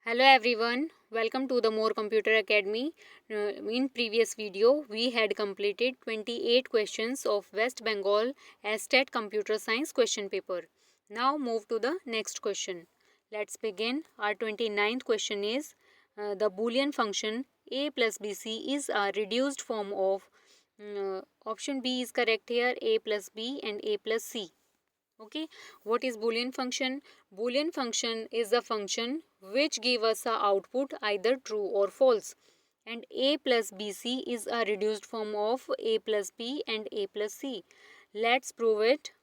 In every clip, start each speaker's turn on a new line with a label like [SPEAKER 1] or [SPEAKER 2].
[SPEAKER 1] Hello everyone, welcome to the More Computer Academy. In previous video, we had completed 28 questions of West Bengal STAT Computer Science question paper. Now move to the next question. Let's begin. Our 29th question is the Boolean function a plus bc is a reduced form of option B is correct here, a plus b and a plus c. Okay, what is Boolean function? Boolean function is a function which give us a output either true or false, and a plus bc is a reduced form of a plus b and a plus c. Let's prove it.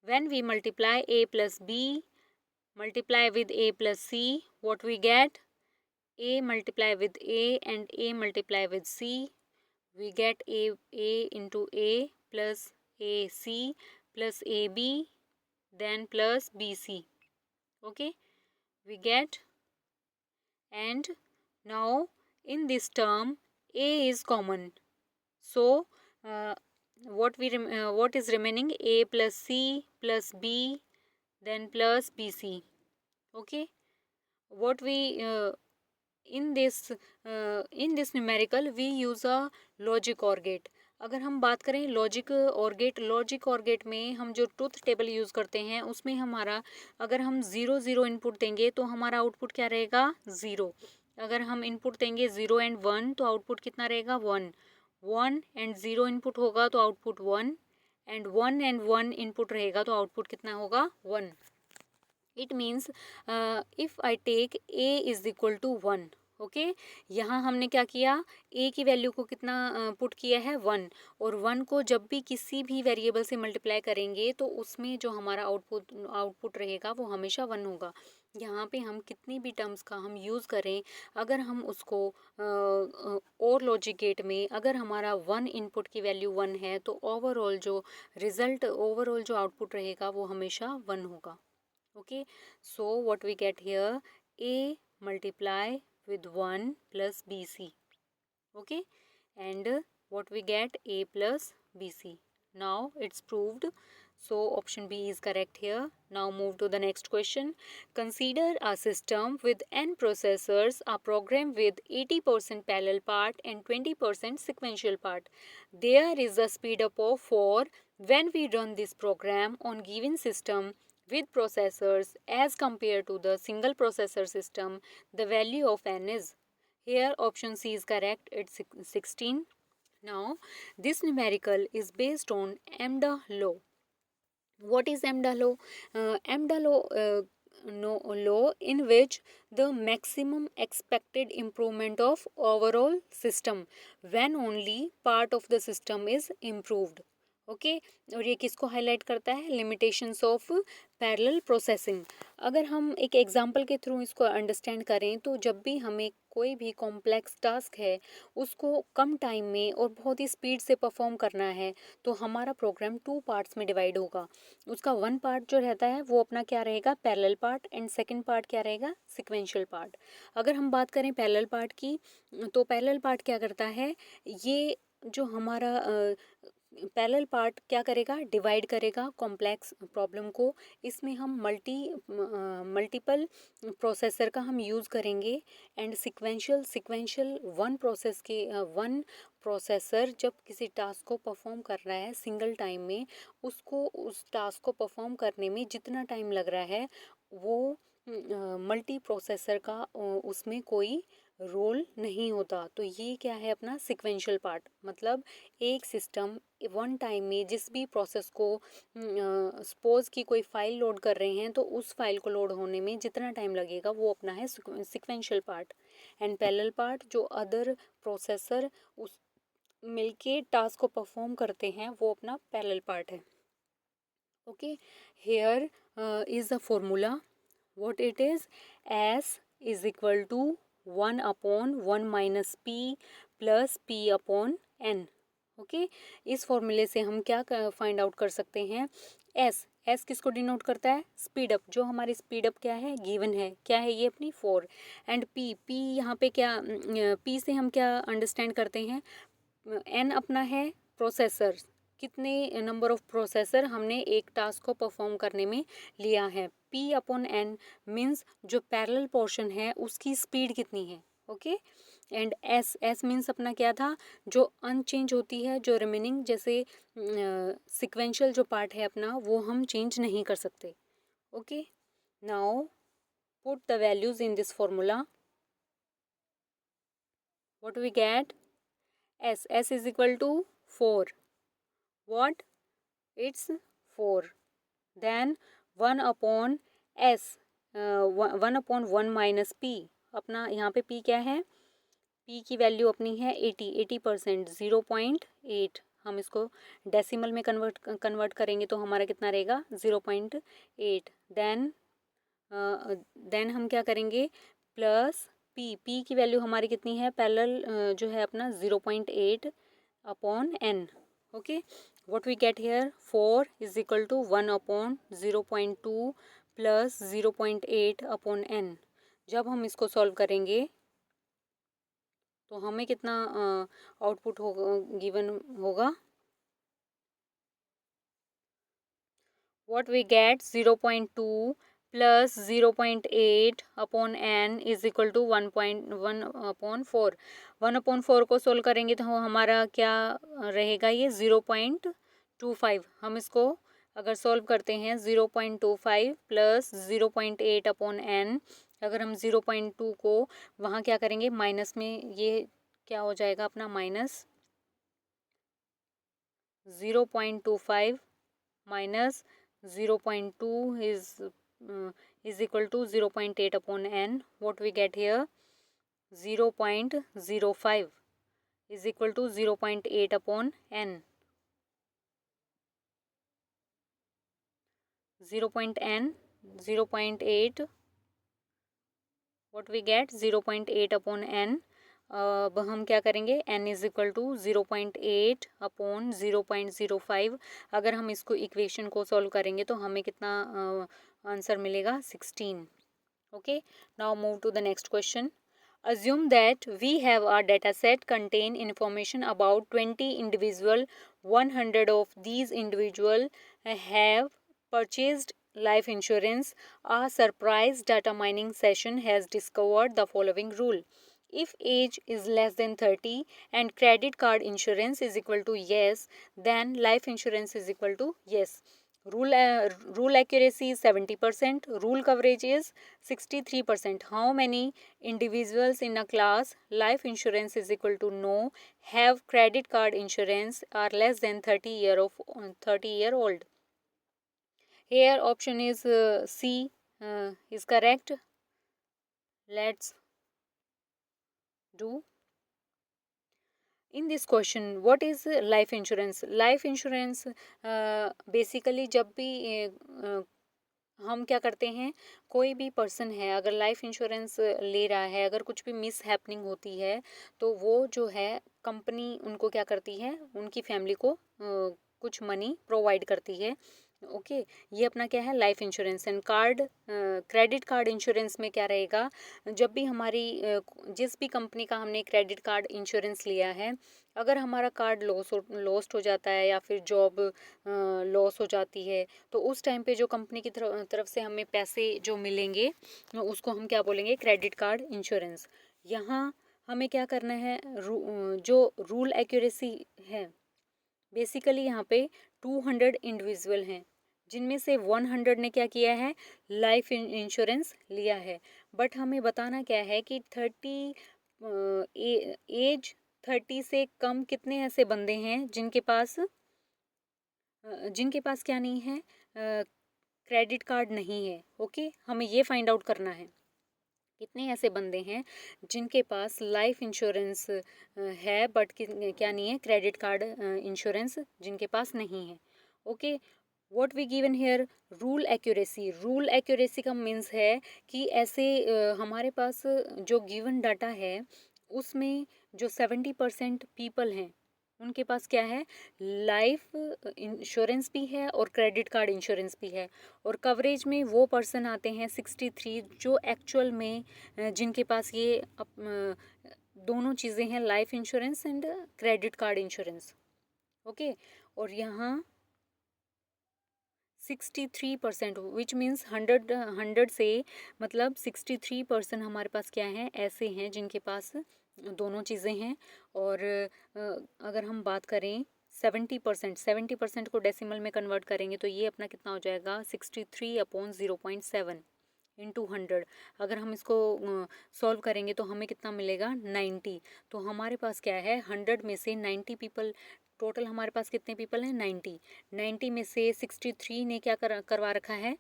[SPEAKER 1] When we multiply a plus b multiply with a plus c, what we get? A multiply with a and a multiply with c, we get a into a plus ac plus ab then plus bc. Okay, we get, and now in this term a is common, so what is remaining? A plus c plus b then plus bc. Okay, what we in this numerical we use a logic और gate. अगर हम बात करें logic और gate में हम जो truth table use करते हैं उसमें हमारा अगर हम 0 इनपुट देंगे तो हमारा आउटपुट क्या रहेगा? 0. अगर हम इनपुट देंगे 0 एंड 1 तो आउटपुट कितना रहेगा? 1. 1 एंड 0 इनपुट होगा तो आउटपुट 1, एंड 1 एंड 1 इनपुट रहेगा तो आउटपुट कितना होगा? 1. It means if I take a is equal to 1. Okay, यहाँ हमने क्या किया? ए की वैल्यू को कितना पुट किया है? 1. और 1 को जब भी किसी भी वेरिएबल से मल्टीप्लाई करेंगे तो उसमें जो हमारा आउटपुट रहेगा वो हमेशा 1 होगा. यहाँ पे हम कितनी भी टर्म्स का हम यूज़ करें, अगर हम उसको और लॉजिक गेट में अगर हमारा 1 इनपुट की वैल्यू 1 है तो ओवरऑल जो आउटपुट रहेगा वो हमेशा 1 होगा. Okay, so what we get here? A multiply with 1 plus bc. Okay, and what we get? A plus bc. Now it's proved, so option B is correct here. Now move to the next question. Consider a system with n processors, a program with 80% parallel part and 20% sequential part. There is a speed up of 4 when we run this program on given system with processors as compared to the single processor system. The value of n is, here option C is correct, it's 16. Now this numerical is based on Amdahl law. What is Amdahl law? Amdahl law in which the maximum expected improvement of overall system when only part of the system is improved. Okay, और ये किसको highlight करता है? Limitations of parallel processing. अगर हम एक example के through इसको अंडरस्टैंड करें तो जब भी हमें कोई भी कॉम्प्लेक्स टास्क है उसको कम टाइम में और बहुत ही स्पीड से परफॉर्म करना है तो हमारा प्रोग्राम 2 पार्ट्स में डिवाइड होगा. उसका 1 पार्ट जो रहता है वो अपना क्या रहेगा? Parallel part, and second part क्या रहेगा? Sequential part. अगर हम बात करें पैरेलल पार्ट की तो पैरेलल पार्ट क्या करता है? ये जो हमारा पैरेलल पार्ट क्या करेगा? डिवाइड करेगा कॉम्प्लेक्स प्रॉब्लम को. इसमें हम मल्टीपल प्रोसेसर का हम यूज़ करेंगे, एंड सिक्वेंशियल वन प्रोसेसर जब किसी टास्क को परफॉर्म कर रहा है सिंगल टाइम में, उसको उस टास्क को परफॉर्म करने में जितना टाइम लग रहा है वो मल्टी प्रोसेसर का उसमें कोई रोल नहीं होता. तो ये क्या है अपना सिक्वेंशियल पार्ट. मतलब एक सिस्टम वन टाइम में जिस भी प्रोसेस को सपोज कि कोई फाइल लोड कर रहे हैं तो उस फाइल को लोड होने में जितना टाइम लगेगा वो अपना है sequential part. And parallel part जो अदर प्रोसेसर उस मिलके टास्क को परफॉर्म करते हैं वो अपना पैरेलल पार्ट है. Okay, here is a formula. what it is? S is equal to 1 upon 1 minus P plus P upon N. Okay, इस फॉर्मूले से हम क्या फाइंड आउट कर सकते हैं? एस किसको डिनोट करता है? Speed up. जो हमारी स्पीड अप क्या है? गिवन है. क्या है ये अपनी? 4. एंड पी यहाँ पे क्या? पी से हम क्या अंडरस्टैंड करते हैं? एन अपना है प्रोसेसर. कितने नंबर ऑफ प्रोसेसर हमने एक टास्क को परफॉर्म करने में लिया है। P/n मीन्स जो पैरेलल पोर्शन है उसकी स्पीड कितनी है। ओके, एंड एस मीन्स अपना क्या था, जो अनचेंज होती है, जो रिमेनिंग जैसे सिक्वेंशियल जो पार्ट है अपना वो हम चेंज नहीं कर सकते। Okay, now put the values in this formula. What we get, s is equal to 4. What? It's 4. Then 1 upon s, 1 upon 1 minus p. अपना यहाँ पे p क्या है, p की वैल्यू अपनी है 80%, 0.8। हम इसको डेसिमल में कन्वर्ट करेंगे तो हमारा कितना रहेगा, 0.8। देन हम क्या करेंगे, प्लस p की वैल्यू हमारी कितनी है, पैरेलल जो है अपना 0.8 upon n। Okay, what we get here, 4 is equal to 1 upon 0.2 plus 0.8 upon n। जब हम इसको सॉल्व करेंगे तो हमें कितना आउटपुट होगा, गिवन होगा, what we get, 0.2 plus 0.8 upon n is equal to 1.1 upon 4। 1 upon 4 को सोल्व करेंगे तो हमारा क्या रहेगा, ये 0.25। हम इसको अगर सोल्व करते हैं 0.25 प्लस 0.8 अपॉन n, अगर हम 0.2 को वहाँ क्या करेंगे माइनस में, ये क्या हो जाएगा अपना minus 0.25 minus 0.2 is equal to 0.8 upon n. What we get here, 0.05 is equal to 0.8 upon n. 0.8, what we get, 0.8 upon n। अब हम क्या करेंगे, n is equal to 0.8 upon 0.05। अगर हम इसको इक्वेशन को सॉल्व करेंगे तो हमें कितना आंसर मिलेगा, 16। Okay, now move to the next question. Assume that we have a data set contain information about 20 individual. 100 of these individual have purchased life insurance. A surprise data mining session has discovered the following rule. If age is less than 30 and credit card insurance is equal to yes, then life insurance is equal to yes. Rule accuracy is 70%. Rule coverage is 63%. How many individuals in a class, life insurance is equal to no, have credit card insurance, are less than 30 year old? Here option is C is correct. Let's do. In this question, what is life insurance? Life insurance basically जब भी हम क्या करते हैं, कोई भी person है अगर लाइफ इंश्योरेंस ले रहा है, अगर कुछ भी मिस हैपनिंग होती है तो वो जो है कंपनी उनको क्या करती है, उनकी फैमिली को कुछ मनी प्रोवाइड करती है। ओके, ये अपना क्या है, life insurance. And credit card insurance में क्या रहेगा, जब भी हमारी जिस भी कंपनी का हमने क्रेडिट कार्ड इंश्योरेंस लिया है, अगर हमारा कार्ड लॉस्ट हो जाता है या फिर जॉब लॉस हो जाती है तो उस टाइम पे जो कंपनी की तरफ से हमें पैसे जो मिलेंगे उसको हम क्या बोलेंगे, क्रेडिट कार्ड इंश्योरेंस। यहाँ हमें क्या करना है, जो रूल एक्यूरेसी है, बेसिकली यहाँ पे 200 इंडिविजुअल हैं जिनमें से 100 ने क्या किया है, लाइफ इंश्योरेंस लिया है। बट हमें बताना क्या है कि 30 से कम कितने ऐसे बंदे हैं जिनके पास क्या नहीं है, क्रेडिट कार्ड नहीं है। ओके, हमें ये फाइंड आउट करना है कितने ऐसे बंदे हैं जिनके पास लाइफ इंश्योरेंस है बट क्या नहीं है, क्रेडिट कार्ड इंश्योरेंस जिनके पास नहीं है। Okay, what we given here, rule accuracy. Rule accuracy का मीन्स है कि ऐसे हमारे पास जो गिवन डाटा है उसमें जो 70% पीपल हैं उनके पास क्या है, लाइफ इंश्योरेंस भी है और क्रेडिट कार्ड इंश्योरेंस भी है। और कवरेज में वो पर्सन आते हैं 63 जो एक्चुअल में जिनके पास ये दोनों चीज़ें हैं, life insurance and credit card insurance. Okay, और यहाँ 63%, विच मीन्स 100 से मतलब 63% हमारे पास क्या है, ऐसे हैं जिनके पास दोनों चीज़ें हैं। और अगर हम बात करें 70% को डेसिमल में कन्वर्ट करेंगे तो ये अपना कितना हो जाएगा, 63/0.7 इंटू 100। अगर हम इसको सॉल्व करेंगे तो हमें कितना मिलेगा, 90। तो हमारे पास क्या है, 100 में से 90 पीपल, टोटल हमारे पास कितने पीपल हैं, 90 में से 63 ने क्या करवा रखा है,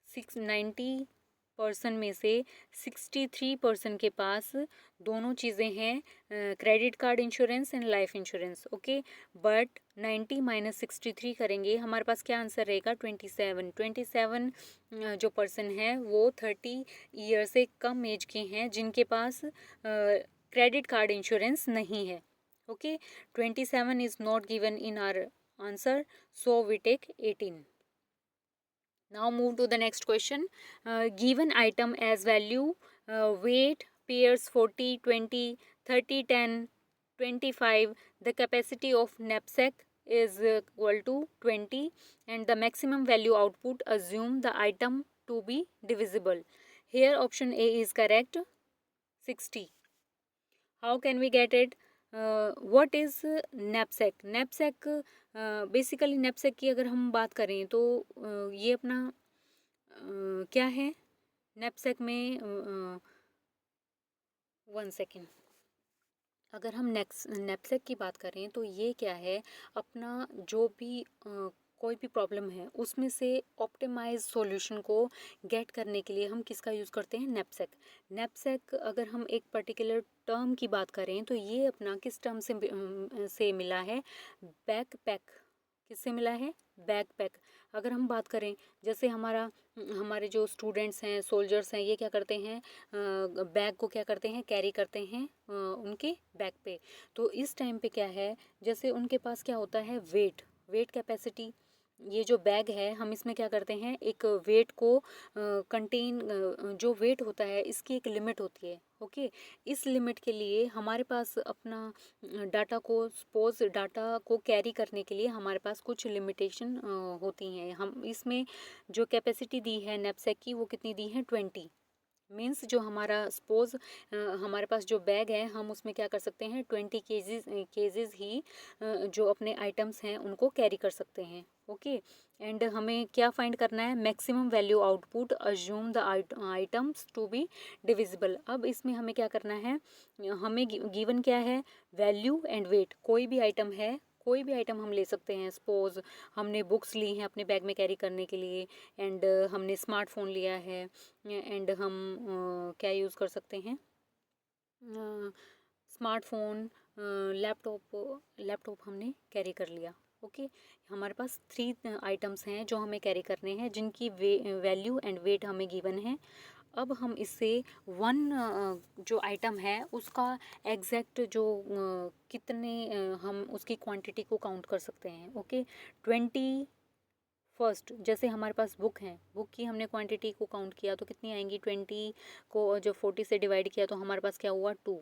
[SPEAKER 1] 90% में से 63% के पास दोनों चीज़ें हैं, credit card insurance and life insurance. Okay, but 90 minus 63 करेंगे, हमारे पास क्या आंसर रहेगा, 27 जो पर्सन है वो 30 ईयर से कम एज के हैं जिनके पास क्रेडिट कार्ड इंश्योरेंस नहीं है। Okay, 27 is not given in our answer, so we take 18. Now move to the next question. Given item as value, weight, pairs 40, 20, 30, 10, 25. The capacity of knapsack is equal to 20 and the maximum value output, assume the item to be divisible. Here option A is correct, 60. How can we get it? What is knapsack? Knapsack basically knapsack की अगर हम बात करें तो ये अपना क्या है, knapsack में 1 सेकेंड, अगर हम knapsack की बात करें तो ये क्या है, अपना जो भी कोई भी प्रॉब्लम है उसमें से ऑप्टिमाइज सॉल्यूशन को गेट करने के लिए हम किसका यूज़ करते हैं, नैपसैक। अगर हम एक पर्टिकुलर टर्म की बात करें तो ये अपना किस टर्म से मिला है, बैकपैक। किससे मिला है, बैकपैक। अगर हम बात करें जैसे हमारे जो स्टूडेंट्स हैं, सोल्जर्स हैं, ये क्या करते हैं, बैग को क्या करते हैं, कैरी करते हैं उनके बैक पे। तो इस टाइम पे क्या है, जैसे उनके पास क्या होता है, वेट कैपेसिटी। ये जो बैग है हम इसमें क्या करते हैं, एक वेट को कंटेन, जो वेट होता है इसकी एक लिमिट होती है। ओके, इस लिमिट के लिए हमारे पास अपना डाटा को कैरी करने के लिए हमारे पास कुछ लिमिटेशन होती हैं। हम इसमें जो कैपेसिटी दी है नैपसैक की वो कितनी दी है, 20। मीन्स जो हमारा सपोज हमारे पास जो बैग है हम उसमें क्या कर सकते हैं, 20 केजीज ही जो अपने आइटम्स हैं उनको कैरी कर सकते हैं। ओके, एंड हमें क्या फाइंड करना है, maximum value output, assume the items to be divisible. अब इसमें हमें क्या करना है, हमें गिवन क्या है, वैल्यू एंड वेट। कोई भी आइटम हम ले सकते हैं। सपोज हमने बुक्स ली हैं अपने बैग में कैरी करने के लिए, एंड हमने स्मार्टफोन लिया है, एंड हम क्या यूज़ कर सकते हैं, स्मार्टफोन, लैपटॉप हमने कैरी कर लिया। ओके, हमारे पास 3 आइटम्स हैं जो हमें कैरी करने हैं, जिनकी वैल्यू एंड वेट हमें गिवन है। अब हम इससे जो आइटम है उसका एग्जैक्ट जो कितने हम उसकी क्वांटिटी को काउंट कर सकते हैं। ओके, 20 फर्स्ट, जैसे हमारे पास बुक है, बुक की हमने क्वांटिटी को काउंट किया तो कितनी आएंगी, 20 को जो 40 से डिवाइड किया तो हमारे पास क्या हुआ, 2।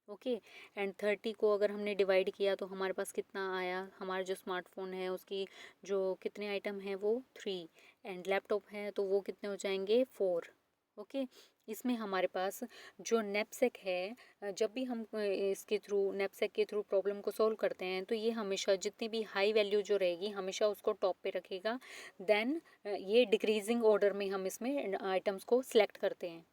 [SPEAKER 1] ओके, एंड 30 को अगर हमने डिवाइड किया तो हमारे पास कितना आया, हमारा जो स्मार्टफोन है उसकी जो कितने आइटम है वो 3, एंड लैपटॉप है तो वो कितने हो जाएंगे, 4। ओके, इसमें हमारे पास जो नैपसैक है, जब भी हम इसके थ्रू नैपसैक के थ्रू प्रॉब्लम को सॉल्व करते हैं तो ये हमेशा जितनी भी हाई वैल्यू जो रहेगी हमेशा उसको टॉप पे रखेगा। देन ये डिक्रीजिंग ऑर्डर में हम इसमें आइटम्स को सिलेक्ट करते हैं।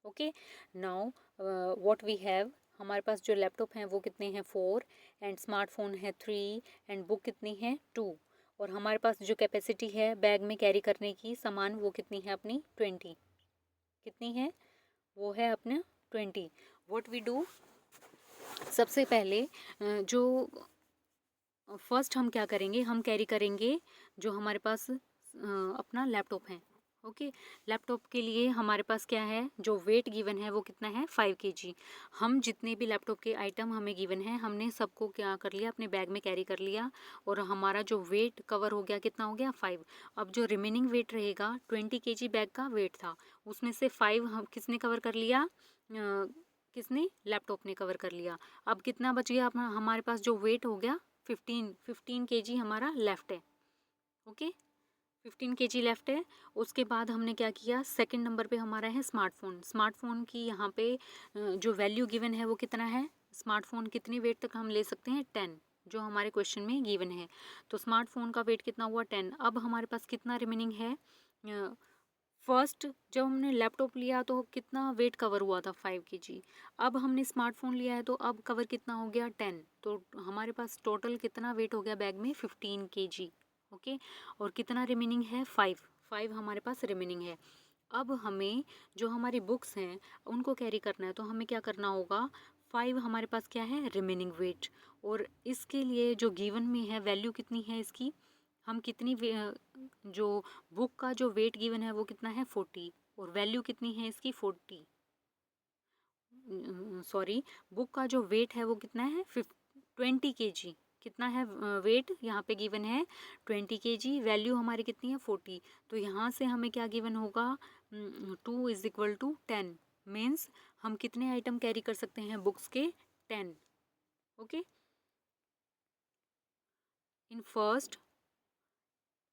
[SPEAKER 1] Okay, now what we have, हमारे पास जो लैपटॉप हैं वो कितने हैं, 4, एंड स्मार्टफोन है 3, एंड बुक कितनी है, 2, और हमारे पास जो कैपेसिटी है बैग में कैरी करने की सामान वो कितनी है अपनी, 20। कितनी है, वो है अपना 20। व्हाट वी डू, सबसे पहले जो फर्स्ट हम क्या करेंगे, हम कैरी करेंगे जो हमारे पास अपना लैपटॉप है। ओके, लैपटॉप के लिए हमारे पास क्या है, जो वेट गिवन है वो कितना है, 5 kg। हम जितने भी लैपटॉप के आइटम हमें गिवन है हमने सबको क्या कर लिया, अपने बैग में कैरी कर लिया, और हमारा जो वेट कवर हो गया, कितना हो गया, 5। अब जो रिमेनिंग वेट रहेगा, 20 kg बैग का वेट था, उसमें से 5 हम किसने कवर कर लिया, किसने, लैपटॉप ने कवर कर लिया। अब कितना बच गया अपना, हमारे पास जो वेट हो गया 15 kg हमारा लेफ्ट है। ओके, 15 kg लेफ्ट है। उसके बाद हमने क्या किया, सेकंड नंबर पे हमारा है स्मार्टफोन। स्मार्टफोन की यहाँ पे जो वैल्यू गिवन है वो कितना है, स्मार्टफोन कितनी वेट तक हम ले सकते हैं, 10, जो हमारे क्वेश्चन में गिवन है। तो स्मार्टफोन का वेट कितना हुआ, 10। अब हमारे पास कितना रिमेनिंग है, फर्स्ट जब हमने लैपटॉप लिया तो कितना वेट कवर हुआ था, 5 kg। अब हमने स्मार्टफोन लिया है तो अब कवर कितना हो गया, 10। तो हमारे पास टोटल कितना वेट हो गया बैग में, 15 kg। ओके, और कितना रिमेनिंग है, 5 हमारे पास रिमेनिंग है। अब हमें जो हमारी बुक्स हैं उनको कैरी करना है, तो हमें क्या करना होगा, 5 हमारे पास क्या है, रिमेनिंग वेट। और इसके लिए जो गिवन में है वैल्यू कितनी है इसकी, हम कितनी जो बुक का जो वेट गिवन है वो कितना है, 40, और वैल्यू कितनी है इसकी, 40, सॉरी, बुक का जो वेट है वो कितना है, 20 kg। कितना है वेट यहाँ पे गिवन है, 20 kg। वैल्यू हमारी कितनी है, 40। तो यहाँ से हमें क्या गिवन होगा, 2 = 10। मीन्स हम कितने आइटम कैरी कर सकते हैं बुक्स के, 10। ओके, इन फर्स्ट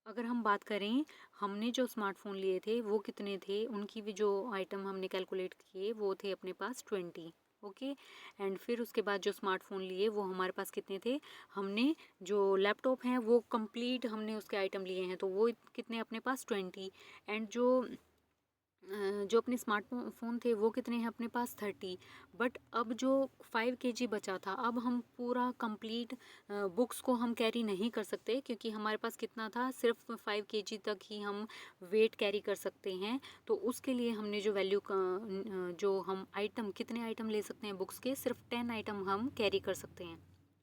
[SPEAKER 1] अगर हम बात करें, हमने जो स्मार्टफोन लिए थे वो कितने थे, उनकी भी जो आइटम हमने कैलकुलेट किए वो थे अपने पास 20। ओके, एंड फिर उसके बाद जो स्मार्टफोन लिए वो हमारे पास कितने थे, हमने जो लैपटॉप हैं वो कंप्लीट हमने उसके आइटम लिए हैं तो वो कितने अपने पास 20। एंड जो अपने स्मार्टफोन थे वो कितने हैं अपने पास, 30। बट अब जो 5 kg बचा था, अब हम पूरा कंप्लीट बुक्स को हम कैरी नहीं कर सकते, क्योंकि हमारे पास कितना था, सिर्फ 5 kg तक ही हम वेट कैरी कर सकते हैं। तो उसके लिए हमने जो वैल्यू जो हम आइटम, कितने आइटम ले सकते हैं बुक्स के, सिर्फ 10 आइटम हम कैरी कर सकते हैं।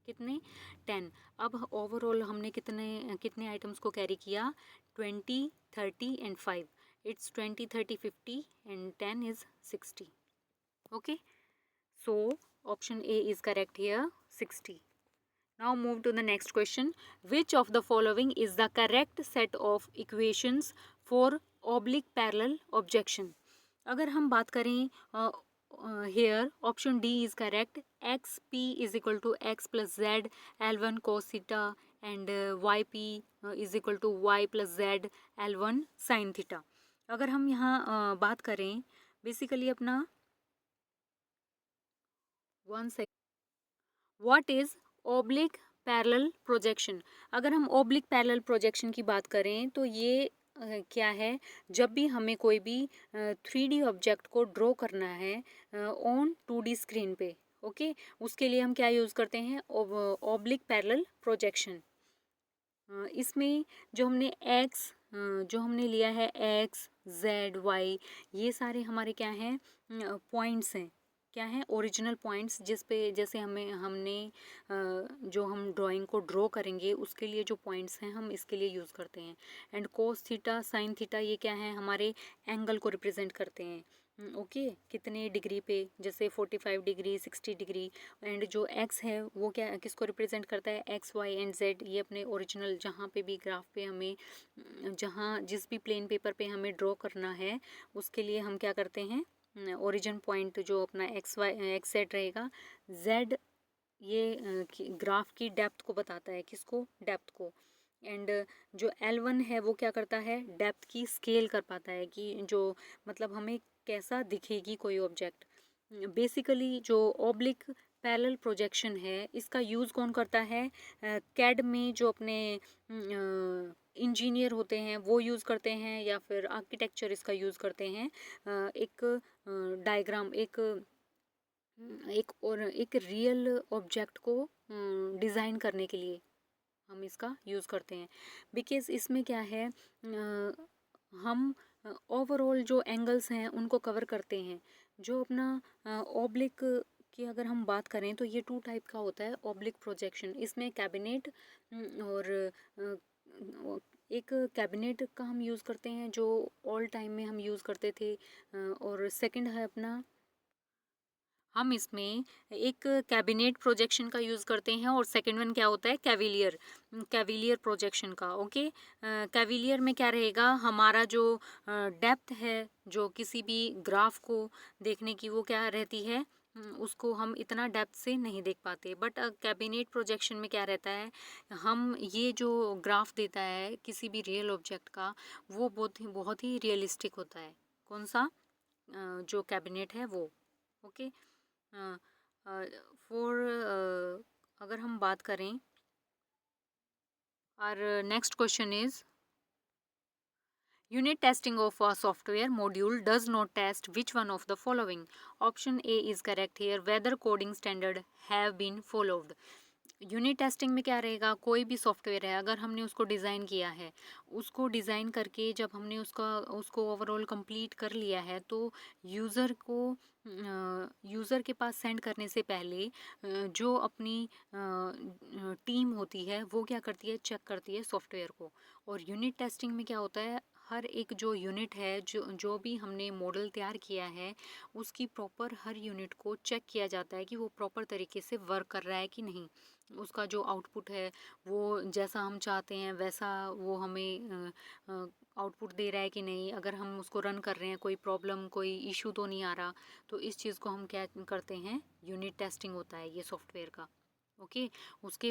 [SPEAKER 1] कितने, 10। अब ओवरऑल हमने कितने कितने आइटम्स को कैरी किया, 20, 30 and 5। It's 20, 30, 50 and 10 is 60. Okay, so option A is correct here, 60. Now move to the next question. Which of the following is the correct set of equations for oblique parallel objection? अगर हम बात करें here, option D is correct. xp = x plus z L1 cos theta and yp = y plus z L1 sin theta. अगर हम यहाँ बात करें basically अपना, one second, what is oblique parallel projection. अगर हम ओब्लिक पैरेलल प्रोजेक्शन की बात करें तो ये क्या है, जब भी हमें कोई भी 3D ऑब्जेक्ट को ड्रॉ करना है ऑन 2D स्क्रीन पे, ओके, उसके लिए हम क्या यूज़ करते हैं, ओब्लिक पैरेलल प्रोजेक्शन। इसमें जो हमने एक्स जो हमने लिया है, एक्स, जेड, वाई, ये सारे हमारे क्या हैं, पॉइंट्स हैं, क्या हैं, ओरिजिनल पॉइंट्स, जिस पे जैसे हमने जो हम ड्राइंग को ड्रॉ करेंगे उसके लिए जो पॉइंट्स हैं हम इसके लिए यूज़ करते हैं। And cos theta, sine theta, ये क्या है, हमारे एंगल को रिप्रेजेंट करते हैं। ओके, कितने डिग्री पे, जैसे 45 डिग्री, 60 डिग्री। एंड जो एक्स है वो क्या, किसको रिप्रेजेंट करता है, एक्स, वाई एंड जेड। ये अपने ओरिजिनल जहाँ पे भी ग्राफ पे हमें, जहाँ जिस भी प्लेन पेपर पे हमें ड्रॉ करना है उसके लिए हम क्या करते हैं, ओरिजिन पॉइंट जो अपना एक्स, वाई, एक्स, जेड रहेगा। जेड ये ग्राफ की डेप्थ को बताता है, किसको, डेप्थ को। एंड जो L1 है वो क्या करता है, डेप्थ की स्केल कर पाता है, कि जो मतलब हमें कैसा दिखेगी कोई ऑब्जेक्ट। बेसिकली जो ऑब्लिक पैरेलल प्रोजेक्शन है इसका यूज़ कौन करता है, कैड में जो अपने इंजीनियर होते हैं वो यूज़ करते हैं, या फिर आर्किटेक्चर इसका यूज़ करते हैं। एक डायग्राम, एक रियल ऑब्जेक्ट को डिज़ाइन करने के लिए हम इसका यूज़ करते हैं। बिकॉज़ इसमें क्या है, हम ओवरऑल जो एंगल्स हैं उनको कवर करते हैं। जो अपना ऑब्लिक की अगर हम बात करें तो ये 2 टाइप का होता है ऑब्लिक प्रोजेक्शन। इसमें कैबिनेट और एक कैबिनेट का हम यूज़ करते हैं जो ऑल टाइम में हम यूज़ करते थे, और सेकंड है अपना, हम इसमें एक कैबिनेट प्रोजेक्शन का यूज़ करते हैं, और सेकंड वन क्या होता है, कैविलियर प्रोजेक्शन का। ओके, कैविलियर में क्या रहेगा, हमारा जो डेप्थ है जो किसी भी ग्राफ को देखने की वो क्या रहती है, उसको हम इतना डेप्थ से नहीं देख पाते। बट कैबिनेट प्रोजेक्शन में क्या रहता है, हम ये जो ग्राफ देता है किसी भी रियल ऑब्जेक्ट का, वो बहुत ही रियलिस्टिक होता है। कौन सा? जो कैबिनेट है वो। ओके। फॉर अगर हम बात करें, और next question is, unit testing of a software module does not test which one of the following? Option A is correct here, whether coding standard have been followed. Unit testing में क्या रहेगा, कोई भी सॉफ्टवेयर है अगर हमने उसको design किया है, उसको डिज़ाइन करके जब हमने उसको ओवरऑल कंप्लीट कर लिया है, तो यूज़र के पास सेंड करने से पहले जो अपनी टीम होती है वो क्या करती है, चेक करती है सॉफ्टवेयर को। और यूनिट टेस्टिंग में क्या होता है, हर एक जो यूनिट है, जो भी हमने मॉडल तैयार किया है, उसकी प्रॉपर हर यूनिट को चेक किया जाता है कि वो प्रॉपर तरीके से वर्क कर रहा है कि नहीं, उसका जो आउटपुट है वो जैसा हम चाहते हैं वैसा वो हमें आउटपुट दे रहा है कि नहीं, अगर हम उसको रन कर रहे हैं कोई प्रॉब्लम कोई इशू तो नहीं आ रहा। तो इस चीज़ को हम क्या करते हैं, यूनिट टेस्टिंग होता है ये सॉफ्टवेयर का। ओके। उसके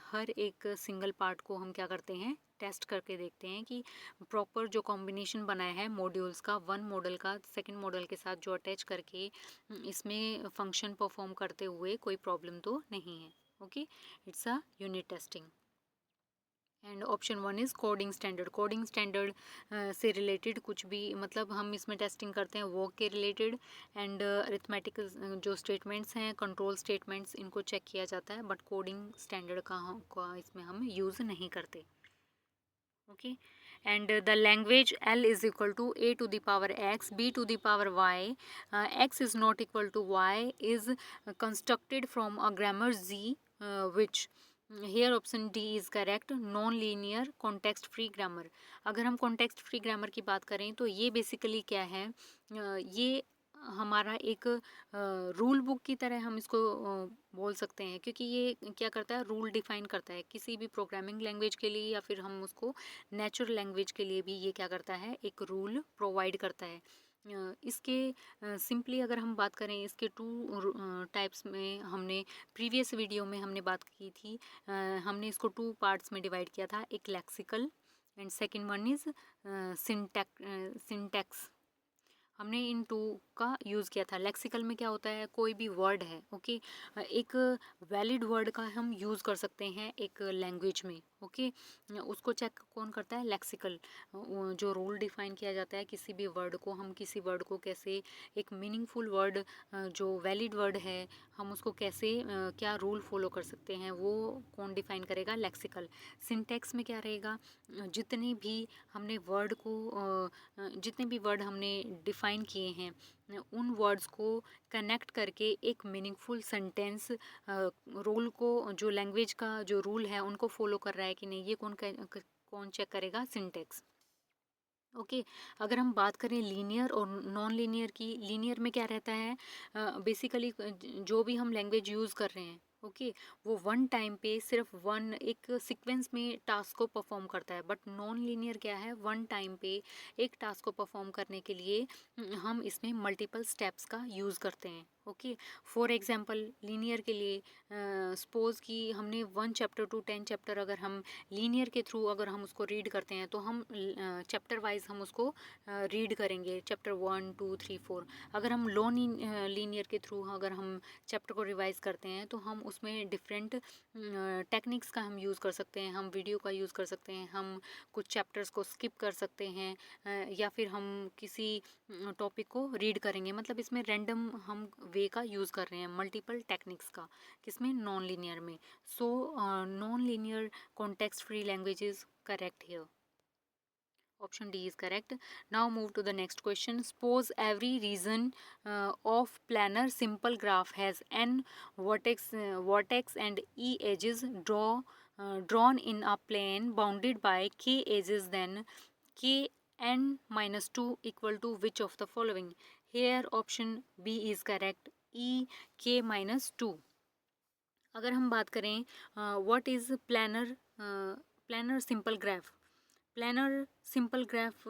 [SPEAKER 1] हर एक सिंगल पार्ट को हम क्या करते हैं, टेस्ट करके देखते हैं कि प्रॉपर जो कॉम्बिनेशन बनाया है मॉड्यूल्स का, वन मॉडल का सेकंड मॉडल के साथ जो अटैच करके इसमें फंक्शन परफॉर्म करते हुए कोई प्रॉब्लम तो नहीं है। Okay, it's a unit testing. And option 1 is coding standard. Coding standard से रिलेटेड कुछ भी, मतलब हम इसमें टेस्टिंग करते हैं वर्क के रिलेटेड, एंड अरिथमेटिक जो स्टेटमेंट्स हैं, कंट्रोल स्टेटमेंट्स, इनको चेक किया जाता है। बट कोडिंग स्टैंडर्ड का इसमें हम यूज़ नहीं करते। Okay. And the language L is equal to A to the power X, B to the power Y, X is not equal to Y is constructed from a grammar Z, which here option D is correct, non linear context free grammar. अगर हम context free grammar की बात करें तो ये basically क्या है, ये हमारा एक रूल बुक की तरह हम इसको बोल सकते हैं, क्योंकि ये क्या करता है, रूल डिफाइन करता है किसी भी प्रोग्रामिंग लैंग्वेज के लिए, या फिर हम उसको नेचुरल लैंग्वेज के लिए भी ये क्या करता है, एक रूल प्रोवाइड करता है। इसके सिंपली अगर हम बात करें, इसके टू टाइप्स में हमने प्रीवियस वीडियो में हमने बात की थी। हमने इसको टू पार्ट्स में डिवाइड किया था, एक lexical and second one is syntax. हमने इन टू का यूज़ किया था। लेक्सिकल में क्या होता है, कोई भी वर्ड है, ओके, एक वैलिड वर्ड का हम यूज़ कर सकते हैं एक लैंग्वेज में। ओके, उसको चेक कौन करता है, लेक्सिकल। जो रूल डिफाइन किया जाता है किसी भी वर्ड को, हम किसी वर्ड को कैसे एक मीनिंगफुल वर्ड, जो वैलिड वर्ड है, हम उसको कैसे क्या रूल फॉलो कर सकते हैं, वो कौन डिफाइन करेगा, लेक्सिकल। सिंटैक्स में क्या रहेगा, जितने भी हमने वर्ड को जितने भी वर्ड हमने डिफाइन किए हैं, उन वर्ड्स को कनेक्ट करके एक मीनिंगफुल सेंटेंस, रूल को, जो लैंग्वेज का जो रूल है उनको फॉलो कर रहा है कि नहीं, ये कौन चेक करेगा, सिंटैक्स। ओके। अगर हम बात करें लीनियर और नॉन लीनियर की, लीनियर में क्या रहता है, बेसिकली जो भी हम लैंग्वेज यूज़ कर रहे हैं, ओके, वो वन टाइम पे सिर्फ वन एक सीक्वेंस में टास्क को परफॉर्म करता है। बट नॉन लीनियर क्या है, वन टाइम पे एक टास्क को परफॉर्म करने के लिए हम इसमें मल्टीपल स्टेप्स का यूज़ करते हैं। ओके। फॉर एग्जांपल लीनियर के लिए सपोज़ कि हमने 1 चैप्टर टू 10 चैप्टर अगर हम लीनियर के थ्रू अगर हम उसको रीड करते हैं, तो हम चैप्टर वाइज हम उसको रीड करेंगे, चैप्टर 1 2 3 4। अगर हम लीनियर के थ्रू अगर हम चैप्टर को रिवाइज करते हैं, तो हम उसमें डिफरेंट टेक्निक्स का हम यूज़ कर सकते हैं, हम वीडियो का यूज़ कर सकते हैं, हम कुछ चैप्टर्स को स्किप कर सकते हैं, या फिर हम किसी टॉपिक को रीड करेंगे। मतलब इसमें रैंडम हम वे का यूज़ कर रहे हैं, मल्टीपल टेक्निक्स का, किसमें, नॉन लीनियर में। So non linear context free language is correct here. Option D is correct. Now move to the next question. Suppose every region of planar simple graph has n vertex and e edges drawn in a plane bounded by k edges, then k n minus 2 equal to which of the following? Here option B is correct, e k minus 2. अगर हम बात करें what is planar simple graph, planar simple graph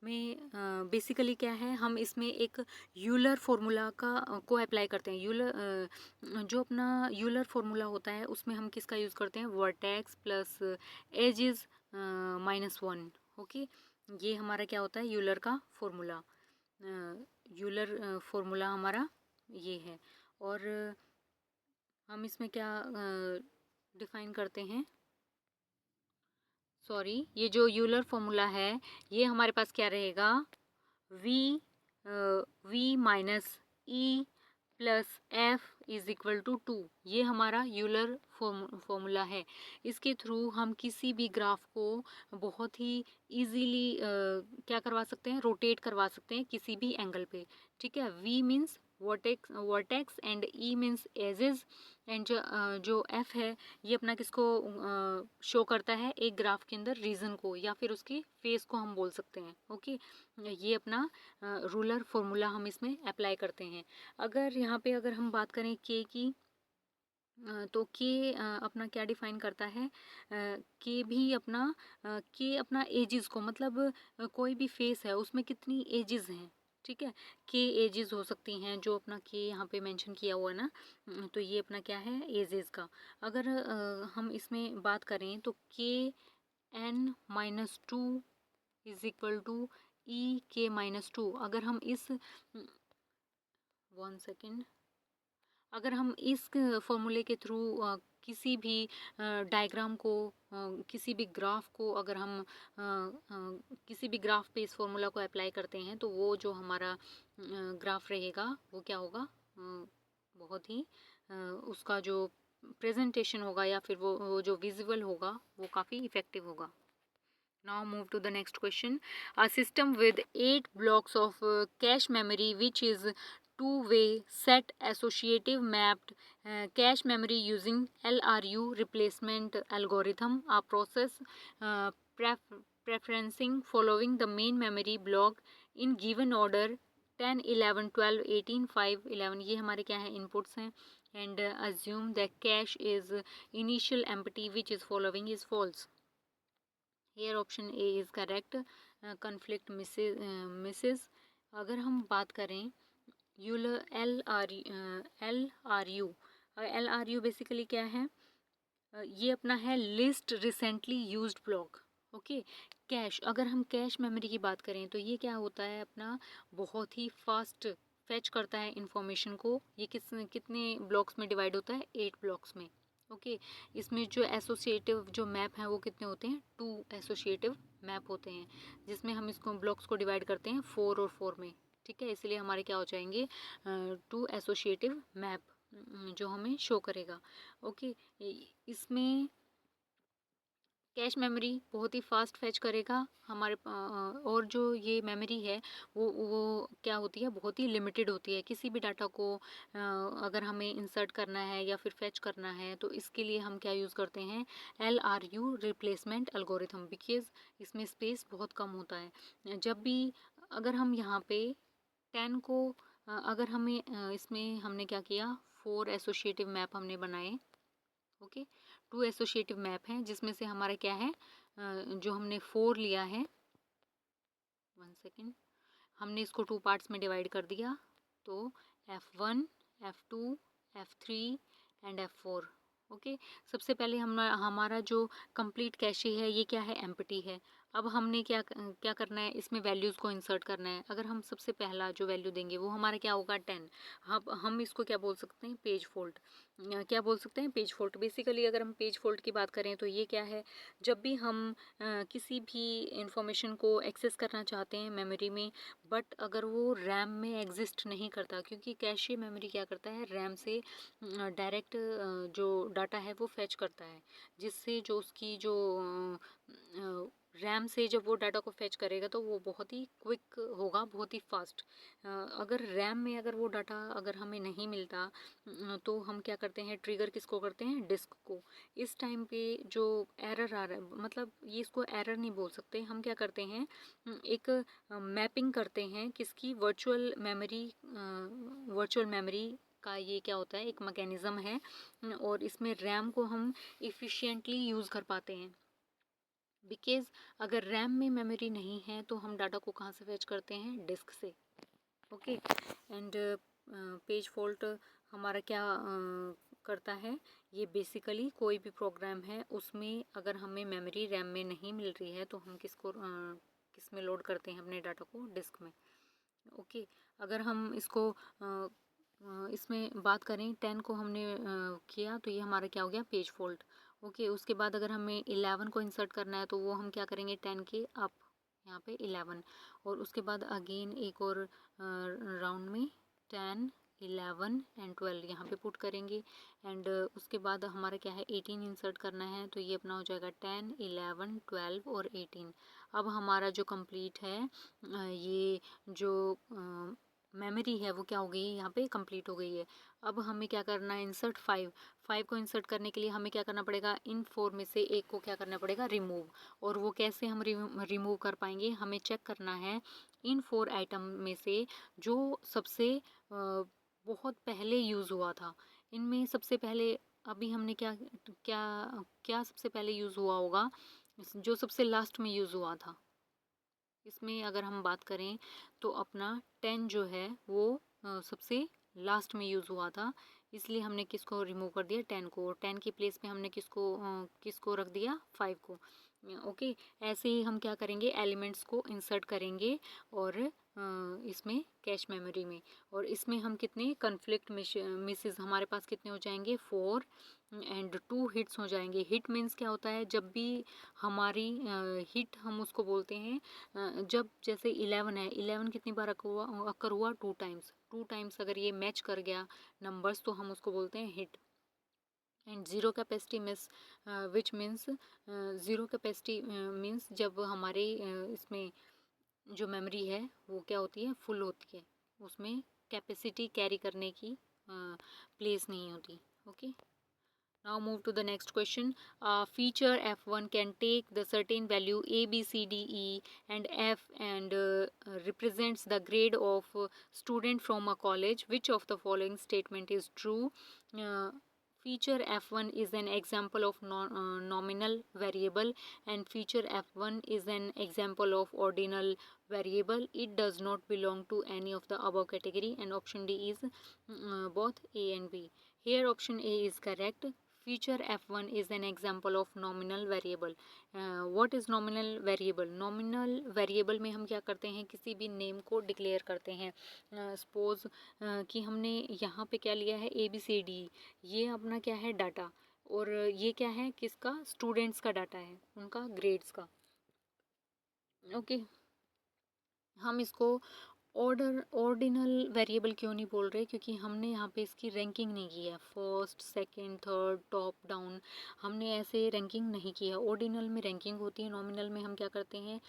[SPEAKER 1] में basically क्या है, हम इसमें एक यूलर फार्मूला को अप्लाई करते हैं। जो अपना यूलर फार्मूला होता है उसमें हम किसका यूज़ करते हैं, वर्टेक्स प्लस एजेस -1। ओके, ये हमारा क्या होता है, यूलर का फार्मूला। यूलर फार्मूला हमारा ये है। और हम इसमें क्या डिफाइन करते हैं, सॉरी, ये जो यूलर फार्मूला है ये हमारे पास क्या रहेगा, v minus e plus f is equal to 2। ये हमारा यूलर फॉर्मूला है। इसके थ्रू हम किसी भी ग्राफ को बहुत ही इजीली क्या करवा सकते हैं, रोटेट करवा सकते हैं किसी भी एंगल पे। ठीक है, v means vertex and e means edges, and जो एफ है ये अपना किसको शो करता है, एक ग्राफ के अंदर रीजन को या फिर उसकी फेस को हम बोल सकते हैं। ओके, ये अपना रूलर फॉर्मूला हम इसमें अप्लाई करते हैं। अगर यहाँ पे अगर हम बात करें के की, तो के अपना क्या डिफाइन करता है, के भी अपना के अपना एजेस को, मतलब कोई भी फेस है उसमें कितनी एजेस हैं। ठीक है, के एजेस हो सकती हैं, जो अपना के यहाँ पे मेंशन किया हुआ है ना, तो ये अपना क्या है, एजेस का। अगर हम इसमें बात करें तो के n-2 इज इक्वल टू ई के -2। अगर हम इस 1 सेकेंड, अगर हम इस फॉर्मूले के थ्रू किसी भी डायग्राम को, किसी भी ग्राफ को, अगर हम किसी भी ग्राफ पे इस फॉर्मूला को अप्लाई करते हैं तो वो जो हमारा ग्राफ रहेगा वो क्या होगा, बहुत ही उसका जो प्रेजेंटेशन होगा या फिर वो जो विजुअल होगा वो काफ़ी इफ़ेक्टिव होगा। Now move to the next question. A system with 8 blocks of cache memory, which is two-way set associative mapped cache memory using LRU replacement algorithm, a process uh, preferencing following the main memory block in given order 10, 11, 12, 18, 5, 11, ये हमारे क्या है, inputs हैं, and assume that cache is initial empty, which is following is false. Hair option A is correct, conflict Mrs. अगर हम बात करें L R you basically क्या है, ये अपना है list recently used block. Okay, cash, अगर हम कैश मेमोरी की बात करें तो ये क्या होता है, अपना बहुत ही फास्ट फैच करता है इंफॉर्मेशन को। ये कितने ब्लॉक्स में डिवाइड होता है, 8 ब्लॉक्स में। ओके, इसमें जो एसोसिएटिव जो मैप हैं वो कितने होते हैं, 2 एसोसिएटिव मैप होते हैं, जिसमें हम इसको ब्लॉक्स को डिवाइड करते हैं 4 और 4 में। ठीक है, इसलिए हमारे क्या हो जाएंगे, 2 एसोसिएटिव मैप जो हमें शो करेगा। ओके, इसमें कैश मेमोरी बहुत ही फास्ट फैच करेगा हमारे और जो ये मेमोरी है वो क्या होती है, बहुत ही लिमिटेड होती है। किसी भी डाटा को अगर हमें इंसर्ट करना है या फिर फैच करना है तो इसके लिए हम क्या यूज़ करते हैं, LRU रिप्लेसमेंट एल्गोरिथम, बिकॉज इसमें स्पेस बहुत कम होता है। जब भी अगर हम यहाँ पे 10 को अगर हमें इसमें हमने क्या किया, 4 एसोसिएटिव मैप हमने बनाए। ओके, 2 एसोसिएटिव मैप हैं जिसमें से हमारा क्या है, जो हमने 4 लिया है, 1 सेकेंड, हमने इसको 2 पार्ट्स में डिवाइड कर दिया, तो F1, F2, F3 and F4। Okay, सबसे पहले हमारा जो कंप्लीट कैशे है ये क्या है, एम्प्टी है। अब हमने क्या करना है, इसमें वैल्यूज़ को इंसर्ट करना है। अगर हम सबसे पहला जो वैल्यू देंगे वो हमारा क्या होगा, 10। हम इसको क्या बोल सकते हैं, पेज फॉल्ट। क्या बोल सकते हैं, पेज फॉल्ट। बेसिकली अगर हम पेज फॉल्ट की बात करें तो ये क्या है, जब भी हम किसी भी इंफॉर्मेशन को एक्सेस करना चाहते हैं मेमोरी में, बट अगर वो रैम में एग्जिस्ट नहीं करता, क्योंकि कैशे मेमोरी क्या करता है, रैम से डायरेक्ट जो डाटा है वो फैच करता है, जिससे जो उसकी जो रैम से जब वो डाटा को फैच करेगा तो वो बहुत ही क्विक होगा, बहुत ही फास्ट। अगर रैम में अगर वो डाटा अगर हमें नहीं मिलता तो हम क्या करते हैं, ट्रिगर किसको करते हैं, डिस्क को। इस टाइम पे जो एरर आ रहा है, मतलब ये इसको एरर नहीं बोल सकते, हम क्या करते हैं, एक मैपिंग करते हैं किसकी, वर्चुअल मेमोरी का ये क्या होता है, एक मैकेनिज़्म है, और इसमें रैम को हम इफ़िशिएंटली यूज़ कर पाते हैं। बिकॉज अगर रैम में मेमोरी नहीं है तो हम डाटा को कहाँ से फेच करते हैं, डिस्क से। ओके एंड पेज फॉल्ट हमारा क्या करता है, ये बेसिकली कोई भी प्रोग्राम है उसमें अगर हमें मेमोरी रैम में नहीं मिल रही है तो हम किस में लोड करते हैं अपने डाटा को, डिस्क में। ओके अगर हम इसको इसमें बात करें 10 को हमने किया तो ये हमारा क्या हो गया, पेज फॉल्ट। ओके उसके बाद अगर हमें 11 को इंसर्ट करना है तो वो हम क्या करेंगे, 10 के अप यहाँ पे 11, और उसके बाद अगेन एक और राउंड में 10, 11 एंड 12 यहाँ पे पुट करेंगे। एंड उसके बाद हमारा क्या है, 18 इंसर्ट करना है तो ये अपना हो जाएगा 10, 11, 12 और 18। अब हमारा जो कंप्लीट है ये जो मेमोरी है वो क्या हो गई, यहाँ पे कंप्लीट हो गई है। अब हमें क्या करना है, इंसर्ट 5। 5 को इंसर्ट करने के लिए हमें क्या करना पड़ेगा, इन 4 में से एक को क्या करना पड़ेगा, रिमूव। और वो कैसे हम रिमूव कर पाएंगे, हमें चेक करना है इन 4 आइटम में से जो सबसे बहुत पहले यूज़ हुआ था। इनमें सबसे पहले अभी हमने क्या क्या क्या सबसे पहले यूज़ हुआ होगा, जो सबसे लास्ट में यूज़ हुआ था। इसमें अगर हम बात करें तो अपना 10 जो है वो सबसे लास्ट में यूज़ हुआ था, इसलिए हमने किसको रिमूव कर दिया, 10 को। 10 की प्लेस पे हमने किसको रख दिया, 5 को। ओके ऐसे ही हम क्या करेंगे, एलिमेंट्स को इंसर्ट करेंगे और इसमें कैश मेमोरी में। और इसमें हम कितने कन्फ्लिक्ट मिसेस हमारे पास कितने हो जाएंगे, 4 एंड 2 हिट्स हो जाएंगे। हिट मीन्स क्या होता है, जब भी हमारी हिट हम उसको बोलते हैं जब जैसे 11 है, 11 कितनी बार अकर हुआ, 2 टाइम्स। 2 टाइम्स अगर ये मैच कर गया नंबर्स तो हम उसको बोलते हैं hit. And zero capacity miss which means zero capacity means जब हमारे इसमें जो मेमोरी है वो क्या होती है, फुल होती है, उसमें कैपेसिटी कैरी करने की प्लेस नहीं होती। Okay now move to the next question. Feature F1 can take the certain value A, B, C, D, E and F and represents the grade of student from a college. Which of the following statement is true? Uh, Feature F1 is an example of nominal variable and feature F1 is an example of ordinal variable. It does not belong to any of the above category, and option D is both A and B. Here option A is correct. Feature F1 is an example of nominal variable. What is nominal variable? Nominal variable में हम क्या करते हैं, किसी भी name को declare करते हैं। सपोज कि हमने यहाँ पे क्या लिया है, ABCD, ये अपना क्या है, डाटा, और ये क्या है, किसका, स्टूडेंट्स का डाटा है, उनका ग्रेड्स का। ओके हम इसको ऑर्डिनल वेरिएबल क्यों नहीं बोल रहे, क्योंकि हमने यहाँ पे इसकी रैंकिंग नहीं की है, first, second, third, top down, हमने ऐसे रैंकिंग नहीं की है। ऑर्डिनल में रैंकिंग होती है, नॉमिनल में हम क्या करते हैं,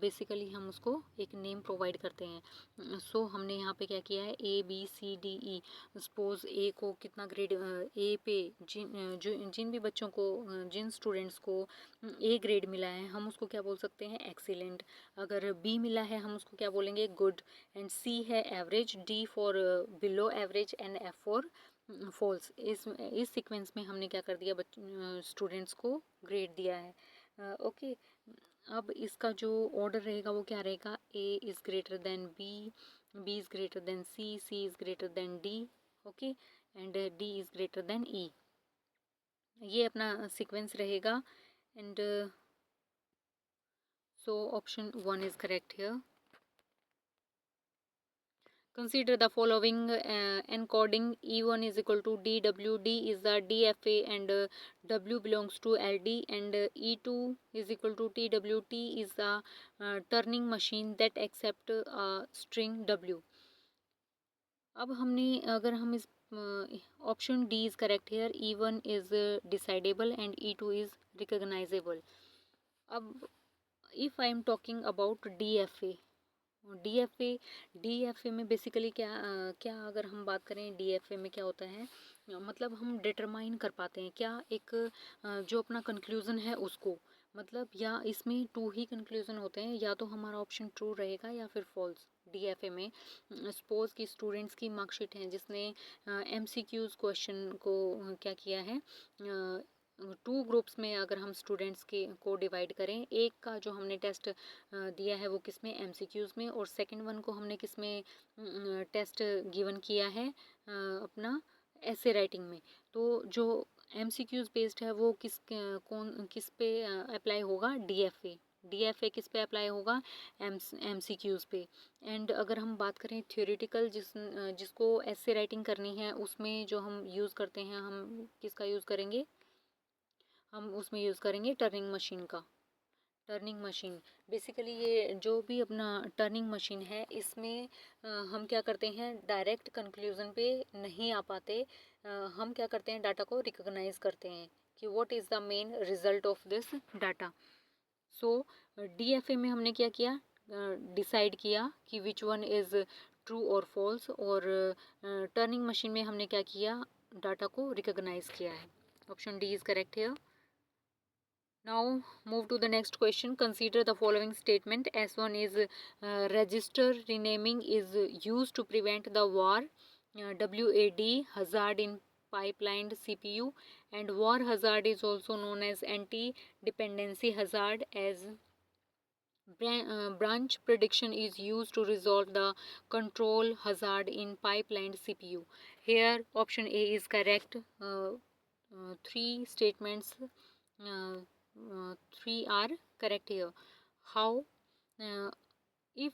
[SPEAKER 1] बेसिकली हम उसको एक नेम प्रोवाइड करते हैं। सो हमने यहाँ पे क्या किया है, ABCDE। सपोज ए को कितना ग्रेड, ए पे जिन भी बच्चों को, जिन स्टूडेंट्स को ए ग्रेड मिला है हम उसको क्या बोल सकते हैं, एक्सीलेंट। अगर बी मिला है हम उसको क्या बोलेंगे, गुड। एंड सी है average, D for below average and F for false. इस सीक्वेंस में हमने क्या कर दिया, स्टूडेंट्स को ग्रेड दिया है। ओके अब इसका जो ऑर्डर रहेगा वो क्या रहेगा, A is greater than B, B is greater than C, C is greater than D, okay and D is greater than E. ये अपना सीक्वेंस रहेगा। And so option 1 is correct here. Consider the following encoding. E1 is equal to DW, D is the DFA and W belongs to LD, and E2 is equal to TW, T is the turning machine that accept string W. अब हमने अगर हम इस option D is correct here, E1 is decidable and E2 is recognizable. अब if I am talking about DFA में basically क्या अगर हम बात करें डीएफए में क्या होता है, मतलब हम डिटरमाइन कर पाते हैं क्या, एक जो अपना कंक्लूज़न है उसको, मतलब या इसमें 2 ही कंक्लूज़न होते हैं, या तो हमारा ऑप्शन ट्रू रहेगा या फिर फॉल्स। डीएफए में सपोज कि स्टूडेंट्स की मार्कशीट है जिसने एमसीक्यूज़ क्वेश्चन को क्या किया है, टू ग्रुप्स में अगर हम स्टूडेंट्स के को डिवाइड करें, एक का जो हमने टेस्ट दिया है वो किस में, एमसीक्यूज़ में, और सेकंड वन को हमने किस में टेस्ट गिवन किया है अपना ऐसे राइटिंग में। तो जो एमसीक्यूज़ बेस्ड है वो किस पे अप्लाई होगा, डीएफए। डीएफए किस पे अप्लाई होगा, एमसीक्यूज़ पे। एंड अगर हम बात करें थ्योरेटिकल, जिसको ऐसे राइटिंग करनी है, उसमें जो हम यूज़ करते हैं, हम किसका यूज़ करेंगे, हम उसमें यूज़ करेंगे टर्निंग मशीन का। टर्निंग मशीन बेसिकली ये जो भी अपना टर्निंग मशीन है, इसमें हम क्या करते हैं, डायरेक्ट कंक्लूजन पे नहीं आ पाते। हम क्या करते हैं, डाटा को रिकॉग्नाइज करते हैं कि what is the main result of this data. So DFA में हमने क्या किया, डिसाइड किया कि विच वन इज़ ट्रू और फॉल्स, और टर्निंग मशीन में हमने क्या किया, डाटा को रिकॉग्नाइज किया है। ऑप्शन डी इज़ करेक्ट है। Now move to the next question. Consider the following statement. S1 is register renaming is used to prevent the war WAD hazard in pipelined CPU, and war hazard is also known as anti-dependency hazard, as branch prediction is used to resolve the control hazard in pipelined CPU. Here option A is correct. Three statements, three are correct here. How, if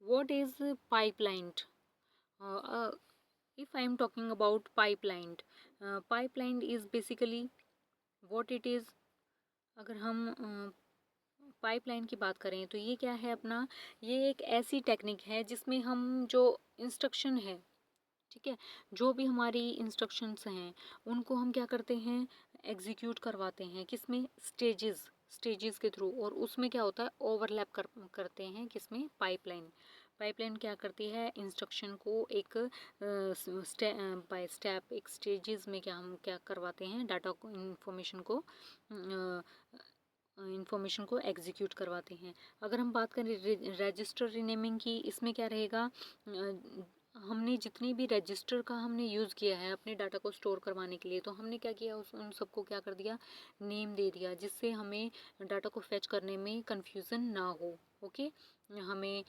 [SPEAKER 1] what is pipelined? If I am talking about pipelined, pipelined is basically what it is. अगर हम pipeline की बात करें तो ये क्या है अपना, ये एक ऐसी टेक्निक है जिसमें हम जो इंस्ट्रक्शन है, ठीक है, जो भी हमारी इंस्ट्रक्शंस हैं उनको हम क्या करते हैं, एग्जीक्यूट करवाते हैं किसमें, स्टेजेस के थ्रू। और उसमें क्या होता है, ओवरलैप करते हैं किसमें, पाइपलाइन। पाइपलाइन क्या करती है, इंस्ट्रक्शन को एक बाय स्टेप, एक स्टेजेस में क्या हम क्या करवाते हैं, डाटा को, इंफॉर्मेशन को एग्जीक्यूट करवाते हैं। अगर हम बात करें रजिस्टर रीनेमिंग की, इसमें क्या रहेगा, हमने जितनी भी रजिस्टर का हमने यूज़ किया है अपने डाटा को स्टोर करवाने के लिए, तो हमने क्या किया, उन सबको क्या कर दिया, नेम दे दिया, जिससे हमें डाटा को फेच करने में कंफ्यूजन ना हो। ओके, हमें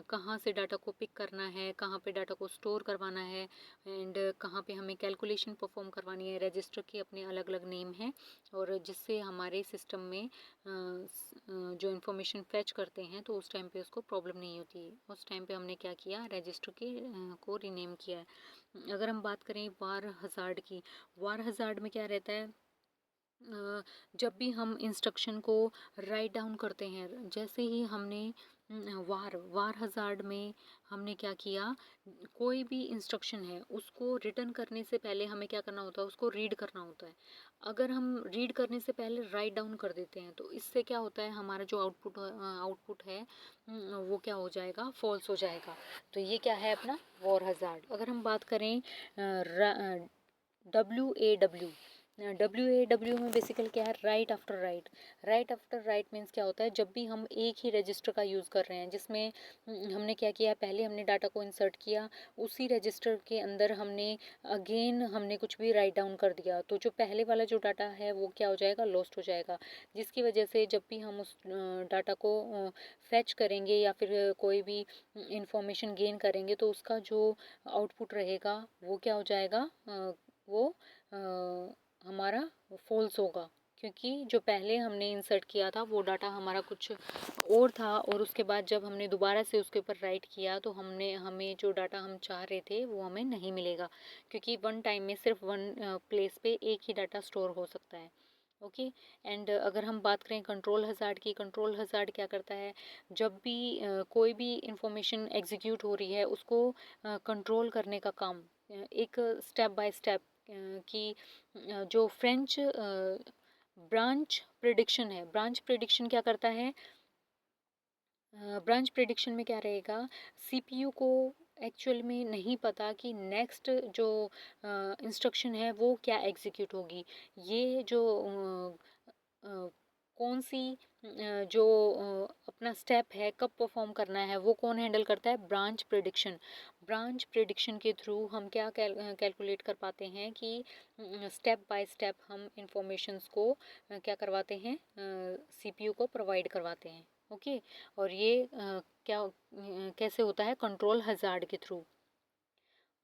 [SPEAKER 1] कहाँ से डाटा को पिक करना है, कहाँ पे डाटा को स्टोर करवाना है, एंड कहाँ पे हमें कैलकुलेशन परफॉर्म करवानी है। रजिस्टर के अपने अलग अलग नेम हैं, और जिससे हमारे सिस्टम में जो इन्फॉर्मेशन फेच करते हैं तो उस टाइम पे उसको प्रॉब्लम नहीं होती। उस टाइम पे हमने क्या किया, रजिस्टर के को रीनेम किया है। अगर हम बात करें वार हज़ार्ड की, वार हज़ार्ड में क्या रहता है, जब भी हम इंस्ट्रक्शन को राइट डाउन करते हैं, जैसे ही हमने वार हज़ार्ड में हमने क्या किया, कोई भी इंस्ट्रक्शन है उसको रिटर्न करने से पहले हमें क्या करना होता है, उसको रीड करना होता है। अगर हम रीड करने से पहले राइट डाउन कर देते हैं तो इससे क्या होता है, हमारा जो आउटपुट है वो क्या हो जाएगा, फॉल्स हो जाएगा। तो ये क्या है अपना वॉर हज़ार्ड। अगर हम बात करें डब्ल्यू में बेसिकली क्या है, right after right. Right after right means क्या होता है, जब भी हम एक ही रजिस्टर का यूज़ कर रहे हैं, जिसमें हमने क्या किया, पहले हमने डाटा को इंसर्ट किया, उसी रजिस्टर के अंदर हमने कुछ भी राइट डाउन कर दिया, तो जो पहले वाला जो डाटा है वो क्या हो जाएगा, लॉस्ट हो जाएगा। जिसकी वजह से जब भी हम उस डाटा को फैच करेंगे या फिर कोई भी इंफॉर्मेशन गेन करेंगे, तो उसका जो आउटपुट रहेगा वो क्या हो जाएगा, वो हमारा फॉल्स होगा, क्योंकि जो पहले हमने इंसर्ट किया था वो डाटा हमारा कुछ और था, और उसके बाद जब हमने दोबारा से उसके ऊपर राइट किया तो हमें जो डाटा हम चाह रहे थे वो हमें नहीं मिलेगा, क्योंकि वन टाइम में सिर्फ वन प्लेस पे एक ही डाटा स्टोर हो सकता है। ओके, एंड अगर हम बात करें कंट्रोल हज़ार्ड की, कंट्रोल हज़ार्ड क्या करता है, जब भी कोई भी इंफॉर्मेशन एग्जीक्यूट हो रही है उसको कंट्रोल करने का काम, एक स्टेप बाय स्टेप कि जो फ्रेंच ब्रांच प्रिडिक्शन है, ब्रांच प्रिडिक्शन क्या करता है, ब्रांच प्रिडिक्शन में क्या रहेगा, सीपीयू को एक्चुअल में नहीं पता कि नेक्स्ट जो इंस्ट्रक्शन है वो क्या एग्जीक्यूट होगी। ये जो कौन सी जो अपना स्टेप है कब परफॉर्म करना है वो कौन हैंडल करता है, ब्रांच प्रेडिक्शन। ब्रांच प्रेडिक्शन के थ्रू हम क्या कैलकुलेट कर पाते हैं कि स्टेप बाय स्टेप हम इंफॉर्मेशंस को क्या करवाते हैं, सीपीयू को प्रोवाइड करवाते हैं। ओके, और ये क्या कैसे होता है, कंट्रोल हजार्ड के थ्रू।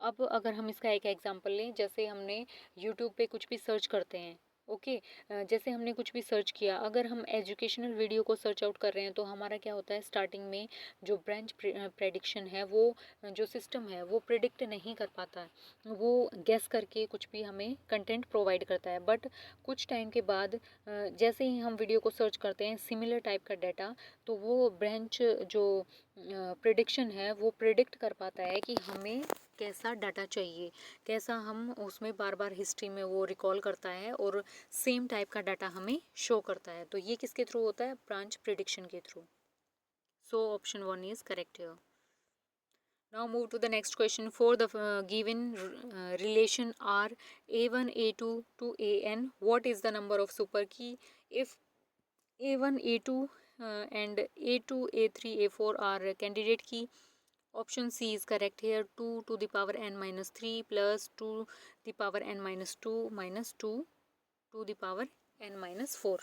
[SPEAKER 1] अब अगर हम इसका एक एग्जांपल लें, जैसे हमने यूट्यूब पे कुछ भी सर्च करते हैं। ओके, जैसे हमने कुछ भी सर्च किया, अगर हम एजुकेशनल वीडियो को सर्च आउट कर रहे हैं तो हमारा क्या होता है, स्टार्टिंग में जो ब्रांच प्रेडिक्शन है वो जो सिस्टम है वो प्रिडिक्ट नहीं कर पाता है, वो गेस करके कुछ भी हमें कंटेंट प्रोवाइड करता है। बट कुछ टाइम के बाद जैसे ही हम वीडियो को सर्च करते हैं सिमिलर टाइप का डाटा, तो वो ब्रांच जो प्रिडिक्शन है वो प्रिडिक्ट कर पाता है कि हमें कैसा डाटा चाहिए, कैसा हम उसमें बार बार हिस्ट्री में वो रिकॉल करता है और सेम टाइप का डाटा हमें शो करता है। तो ये किसके थ्रू होता है, ब्रांच प्रिडिक्शन के through. So option 1 is correct here. Now move to the next question. For the given relation R A1 A2 to AN, what is the number of super key if A1 A2 and A2 A3 A4 are candidate key? Option C is correct here. 2 to the power n minus 3 plus 2 to the power n minus 2 minus 2 to the power n minus 4.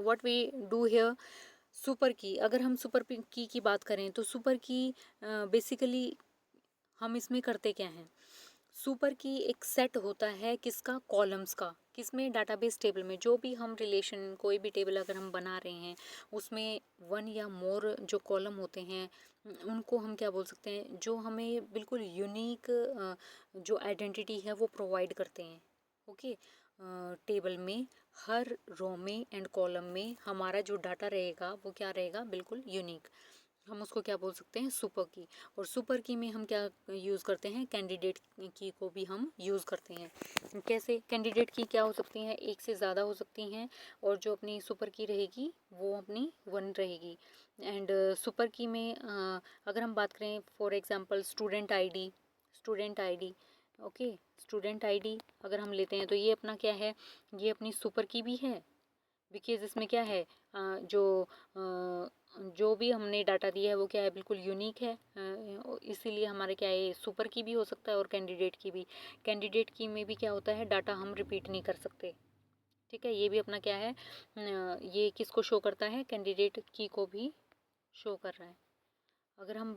[SPEAKER 1] What we do here, super की, अगर हम super की बात करें तो super की basically हम इसमें करते क्या हैं, सुपर की एक सेट होता है किसका, कॉलम्स का। किसमें, डाटाबेस टेबल में। जो भी हम रिलेशन कोई भी टेबल अगर हम बना रहे हैं उसमें वन या मोर जो कॉलम होते हैं उनको हम क्या बोल सकते हैं, जो हमें बिल्कुल यूनिक जो आइडेंटिटी है वो प्रोवाइड करते हैं। ओके, टेबल में हर रो में एंड कॉलम में हमारा जो डाटा रहेगा वो क्या रहेगा, बिल्कुल यूनिक। हम उसको क्या बोल सकते हैं, सुपर की। और सुपर की में हम क्या यूज़ करते हैं, कैंडिडेट की को भी हम यूज़ करते हैं। कैसे, कैंडिडेट की क्या हो सकती हैं, एक से ज़्यादा हो सकती हैं, और जो अपनी सुपर की रहेगी वो अपनी 1 रहेगी। एंड सुपर की में अगर हम बात करें for example student ID. Okay, student ID अगर हम लेते हैं तो ये अपना क्या है, ये अपनी सुपर की भी है, बिकॉज इसमें क्या है, जो भी हमने डाटा दिया है वो क्या है, बिल्कुल यूनिक है। इसीलिए हमारे क्या है, सुपर की भी हो सकता है और कैंडिडेट की भी। कैंडिडेट की में भी क्या होता है, डाटा हम रिपीट नहीं कर सकते। ठीक है, ये भी अपना क्या है, ये किसको शो करता है, कैंडिडेट की को भी शो कर रहा है। अगर हम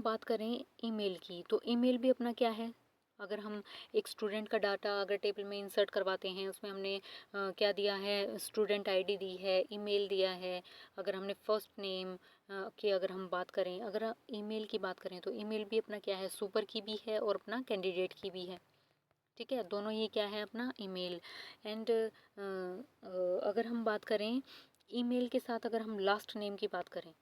[SPEAKER 1] बात करें ईमेल की, तो ईमेल भी अपना क्या है, अगर हम एक स्टूडेंट का डाटा अगर टेबल में इंसर्ट करवाते हैं, उसमें हमने क्या दिया है, स्टूडेंट आईडी दी है, ईमेल दिया है। अगर हमने फर्स्ट नेम की अगर हम बात करें, अगर ईमेल की बात करें तो ईमेल भी अपना क्या है, सुपर की भी है और अपना कैंडिडेट की भी है। ठीक है, दोनों ही क्या है, अपना ईमेल। एंड अगर हम बात करें ईमेल के साथ, अगर हम लास्ट नेम की बात करें,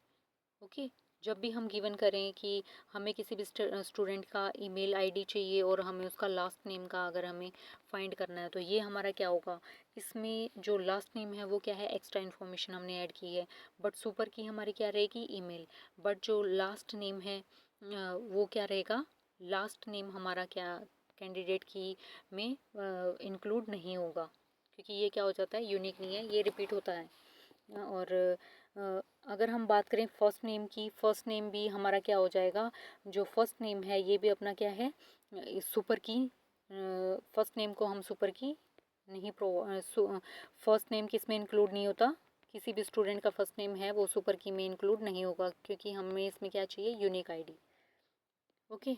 [SPEAKER 1] ओके, जब भी हम गिवन करें कि हमें किसी भी स्टूडेंट का ईमेल आईडी चाहिए और हमें उसका लास्ट नेम का अगर हमें फाइंड करना है, तो ये हमारा क्या होगा, इसमें जो लास्ट नेम है वो क्या है, एक्स्ट्रा इन्फॉर्मेशन हमने ऐड की है। बट सुपर की हमारी क्या रहेगी, ईमेल। बट जो लास्ट नेम है वो क्या रहेगा, लास्ट नेम हमारा क्या कैंडिडेट की में इंक्लूड नहीं होगा, क्योंकि ये क्या हो जाता है, यूनिक नहीं है, ये रिपीट होता है। और अगर हम बात करें फर्स्ट नेम की, फर्स्ट नेम भी हमारा क्या हो जाएगा, जो फर्स्ट नेम है ये भी अपना क्या है, सुपर की। फर्स्ट नेम को हम सुपर की नहीं फर्स्ट नेम किस में इंक्लूड नहीं होता, किसी भी स्टूडेंट का फर्स्ट नेम है वो सुपर की में इंक्लूड नहीं होगा, क्योंकि हमें इसमें क्या चाहिए, यूनिक आईडी। ओके,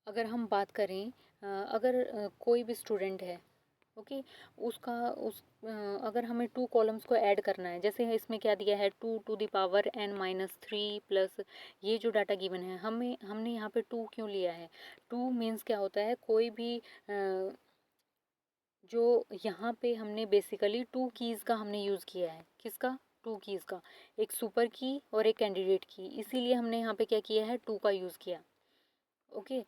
[SPEAKER 1] अगर हम बात करें अगर कोई भी स्टूडेंट है, ओके, उसका अगर हमें 2 कॉलम्स को ऐड करना है, जैसे इसमें क्या दिया है, 2 to the power n minus 3 plus ये जो डाटा गिवन है, हमने यहाँ पे 2 क्यों लिया है, 2 मीन्स क्या होता है, कोई भी जो यहाँ पे हमने बेसिकली 2 कीज़ का हमने यूज़ किया है, किसका, 2 कीज़ का, एक सुपर की और एक कैंडिडेट की, इसीलिए हमने यहाँ पे क्या किया है, 2 का यूज़ किया। ओके,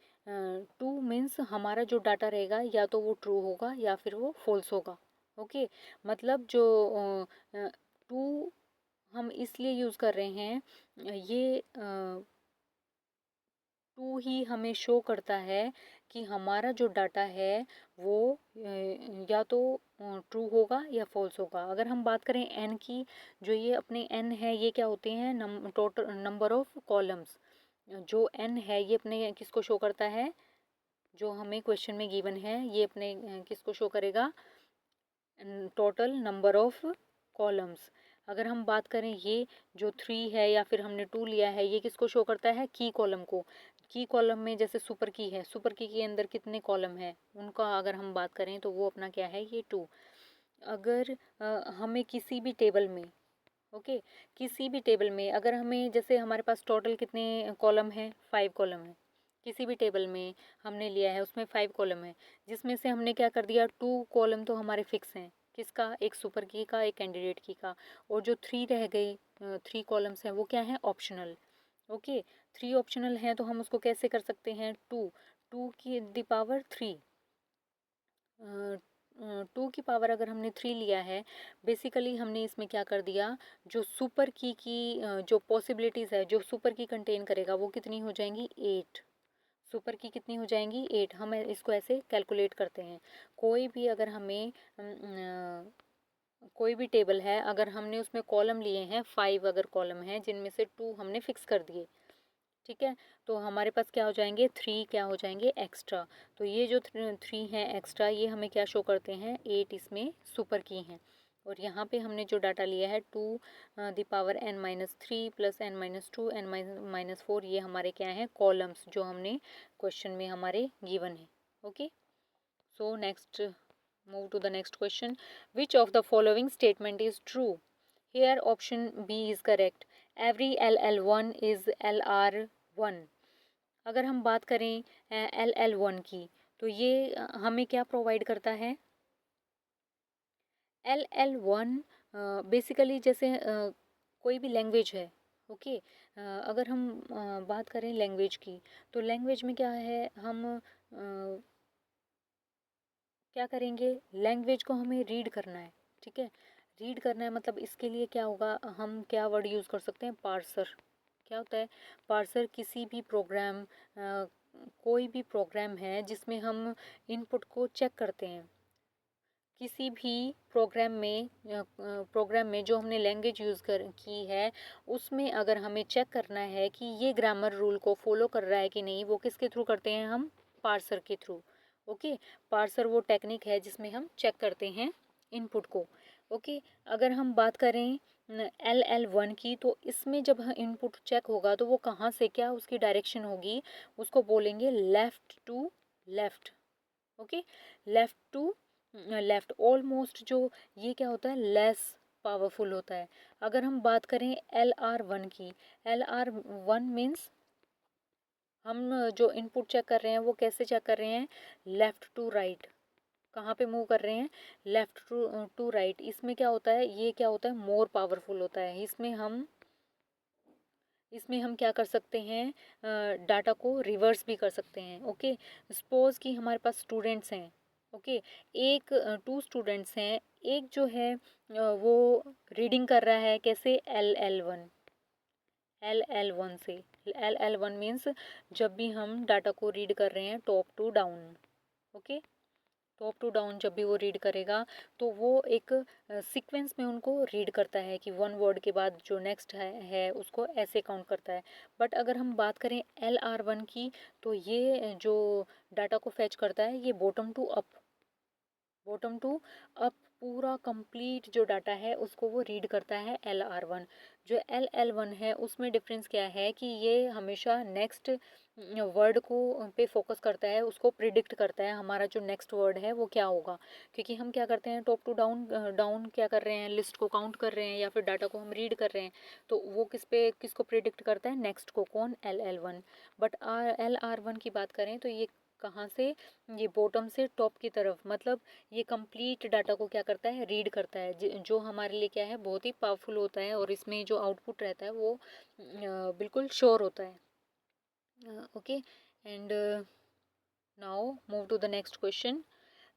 [SPEAKER 1] 2 मीन्स हमारा जो डाटा रहेगा या तो वो ट्रू होगा या फिर वो फॉल्स होगा। ओके, मतलब जो 2 हम इसलिए यूज़ कर रहे हैं, ये टू ही हमें शो करता है कि हमारा जो डाटा है वो या तो ट्रू होगा या फॉल्स होगा। अगर हम बात करें एन की, जो ये अपने एन है ये क्या होते हैं, टोटल नंबर ऑफ कॉलम्स। जो एन है ये अपने किसको शो करता है, जो हमें क्वेश्चन में गिवन है ये अपने किसको शो करेगा, टोटल नंबर ऑफ कॉलम्स। अगर हम बात करें ये जो 3 है या फिर हमने 2 लिया है, ये किसको शो करता है, की कॉलम को। की कॉलम में जैसे सुपर की है, सुपर की के अंदर कितने कॉलम है उनका अगर हम बात करें तो वो अपना क्या है, ये 2। अगर हमें किसी भी टेबल में, ओके, किसी भी टेबल में अगर हमें, जैसे हमारे पास टोटल कितने कॉलम है, 5 कॉलम है। किसी भी टेबल में हमने लिया है उसमें 5 कॉलम है, जिसमें से हमने क्या कर दिया, 2 कॉलम तो हमारे फिक्स हैं, किसका, एक सुपर की का, एक कैंडिडेट की का। और जो 3 रह गए, 3 कॉलम्स हैं वो क्या है, ऑप्शनल। ओके, 3 ऑप्शनल हैं तो हम उसको कैसे कर सकते हैं, 2 की द पावर 3, 2 की पावर अगर हमने 3 लिया है, बेसिकली हमने इसमें क्या कर दिया, जो सुपर की जो पॉसिबिलिटीज़ है, जो सुपर की कंटेन करेगा वो कितनी हो जाएंगी, 8। सुपर की कितनी हो जाएंगी, 8। हम इसको ऐसे कैलकुलेट करते हैं। कोई भी अगर हमें कोई भी टेबल है, अगर हमने उसमें कॉलम लिए हैं 5, अगर कॉलम है जिनमें से 2 हमने फिक्स कर दिए, ठीक है, तो हमारे पास क्या हो जाएंगे, 3 क्या हो जाएंगे, एक्स्ट्रा। तो ये जो 3 हैं एक्स्ट्रा, ये हमें क्या शो करते हैं, 8 इसमें सुपर की हैं। और यहाँ पे हमने जो डाटा लिया है 2 the power n-3 plus n-2 n-4, ये हमारे क्या हैं, कॉलम्स, जो हमने क्वेश्चन में हमारे गिवन है। Okay, so next, move to the next question. Which of the following statement is true. Here option B is correct. Every LL1 is LR1. अगर हम बात करें LL1 की, तो ये हमें क्या प्रोवाइड करता है, LL1 बेसिकली जैसे कोई भी लैंग्वेज है, ओके, अगर हम बात करें लैंग्वेज की, तो लैंग्वेज में क्या है, हम क्या करेंगे, लैंग्वेज को हमें रीड करना है, ठीक है, रीड करना है, मतलब इसके लिए क्या होगा, हम क्या वर्ड यूज़ कर सकते हैं, पार्सर। क्या होता है, पार्सर किसी भी प्रोग्राम, कोई भी प्रोग्राम है जिसमें हम इनपुट को चेक करते हैं, किसी भी प्रोग्राम में जो हमने लैंग्वेज यूज़ कर की है, उसमें अगर हमें चेक करना है कि ये ग्रामर रूल को फॉलो कर रहा है कि नहीं, वो किसके थ्रू करते हैं, हम पार्सर के थ्रू। ओके, पार्सर वो टेक्निक है जिसमें हम चेक करते हैं इनपुट को। ओके, अगर हम बात करें LL1 की, तो इसमें जब इनपुट चेक होगा तो वो कहाँ से, क्या उसकी डायरेक्शन होगी, उसको बोलेंगे left to left. Okay, left to left, almost जो ये क्या होता है, लेस पावरफुल होता है। अगर हम बात करें LR1 की, LR1 मीन्स हम जो इनपुट चेक कर रहे हैं वो कैसे चेक कर रहे हैं, लेफ़्ट टू राइट, कहाँ पे मूव कर रहे हैं, लेफ़्ट टू राइट। इसमें क्या होता है, ये क्या होता है, मोर पावरफुल होता है। इसमें हम क्या कर सकते हैं, डाटा को रिवर्स भी कर सकते हैं। ओके, सपोज कि हमारे पास स्टूडेंट्स हैं, ओके, एक 2 स्टूडेंट्स हैं, एक जो है वो रीडिंग कर रहा है कैसे, LL1 से। LL1 मीन्स जब भी हम डाटा को रीड कर रहे हैं top to down, okay, top to down जब भी वो रीड करेगा तो वो एक सीक्वेंस में उनको रीड करता है कि 1 वर्ड के बाद जो नेक्स्ट है उसको ऐसे काउंट करता है। बट अगर हम बात करें LR1 की, तो ये जो डाटा को फैच करता है ये bottom to up, bottom to up पूरा कंप्लीट जो डाटा है उसको वो रीड करता है LR1। जो LL1 है उसमें डिफरेंस क्या है कि ये हमेशा नेक्स्ट वर्ड को पे फोकस करता है, उसको प्रिडिक्ट करता है हमारा जो नेक्स्ट वर्ड है वो क्या होगा। क्योंकि हम क्या करते हैं, टॉप टू डाउन डाउन क्या कर रहे हैं, लिस्ट को काउंट कर रहे हैं या फिर डाटा को हम रीड कर रहे हैं, तो वो किसको प्रिडिक्ट करता है, नेक्स्ट को, कौन, LL1। बट LR1 की बात करें तो ये कहाँ से, ये बॉटम से टॉप की तरफ, मतलब ये कंप्लीट डाटा को क्या करता है, रीड करता है, जो हमारे लिए क्या है, बहुत ही पावरफुल होता है और इसमें जो आउटपुट रहता है वो बिल्कुल श्योर होता है। Okay, and now move to the next question.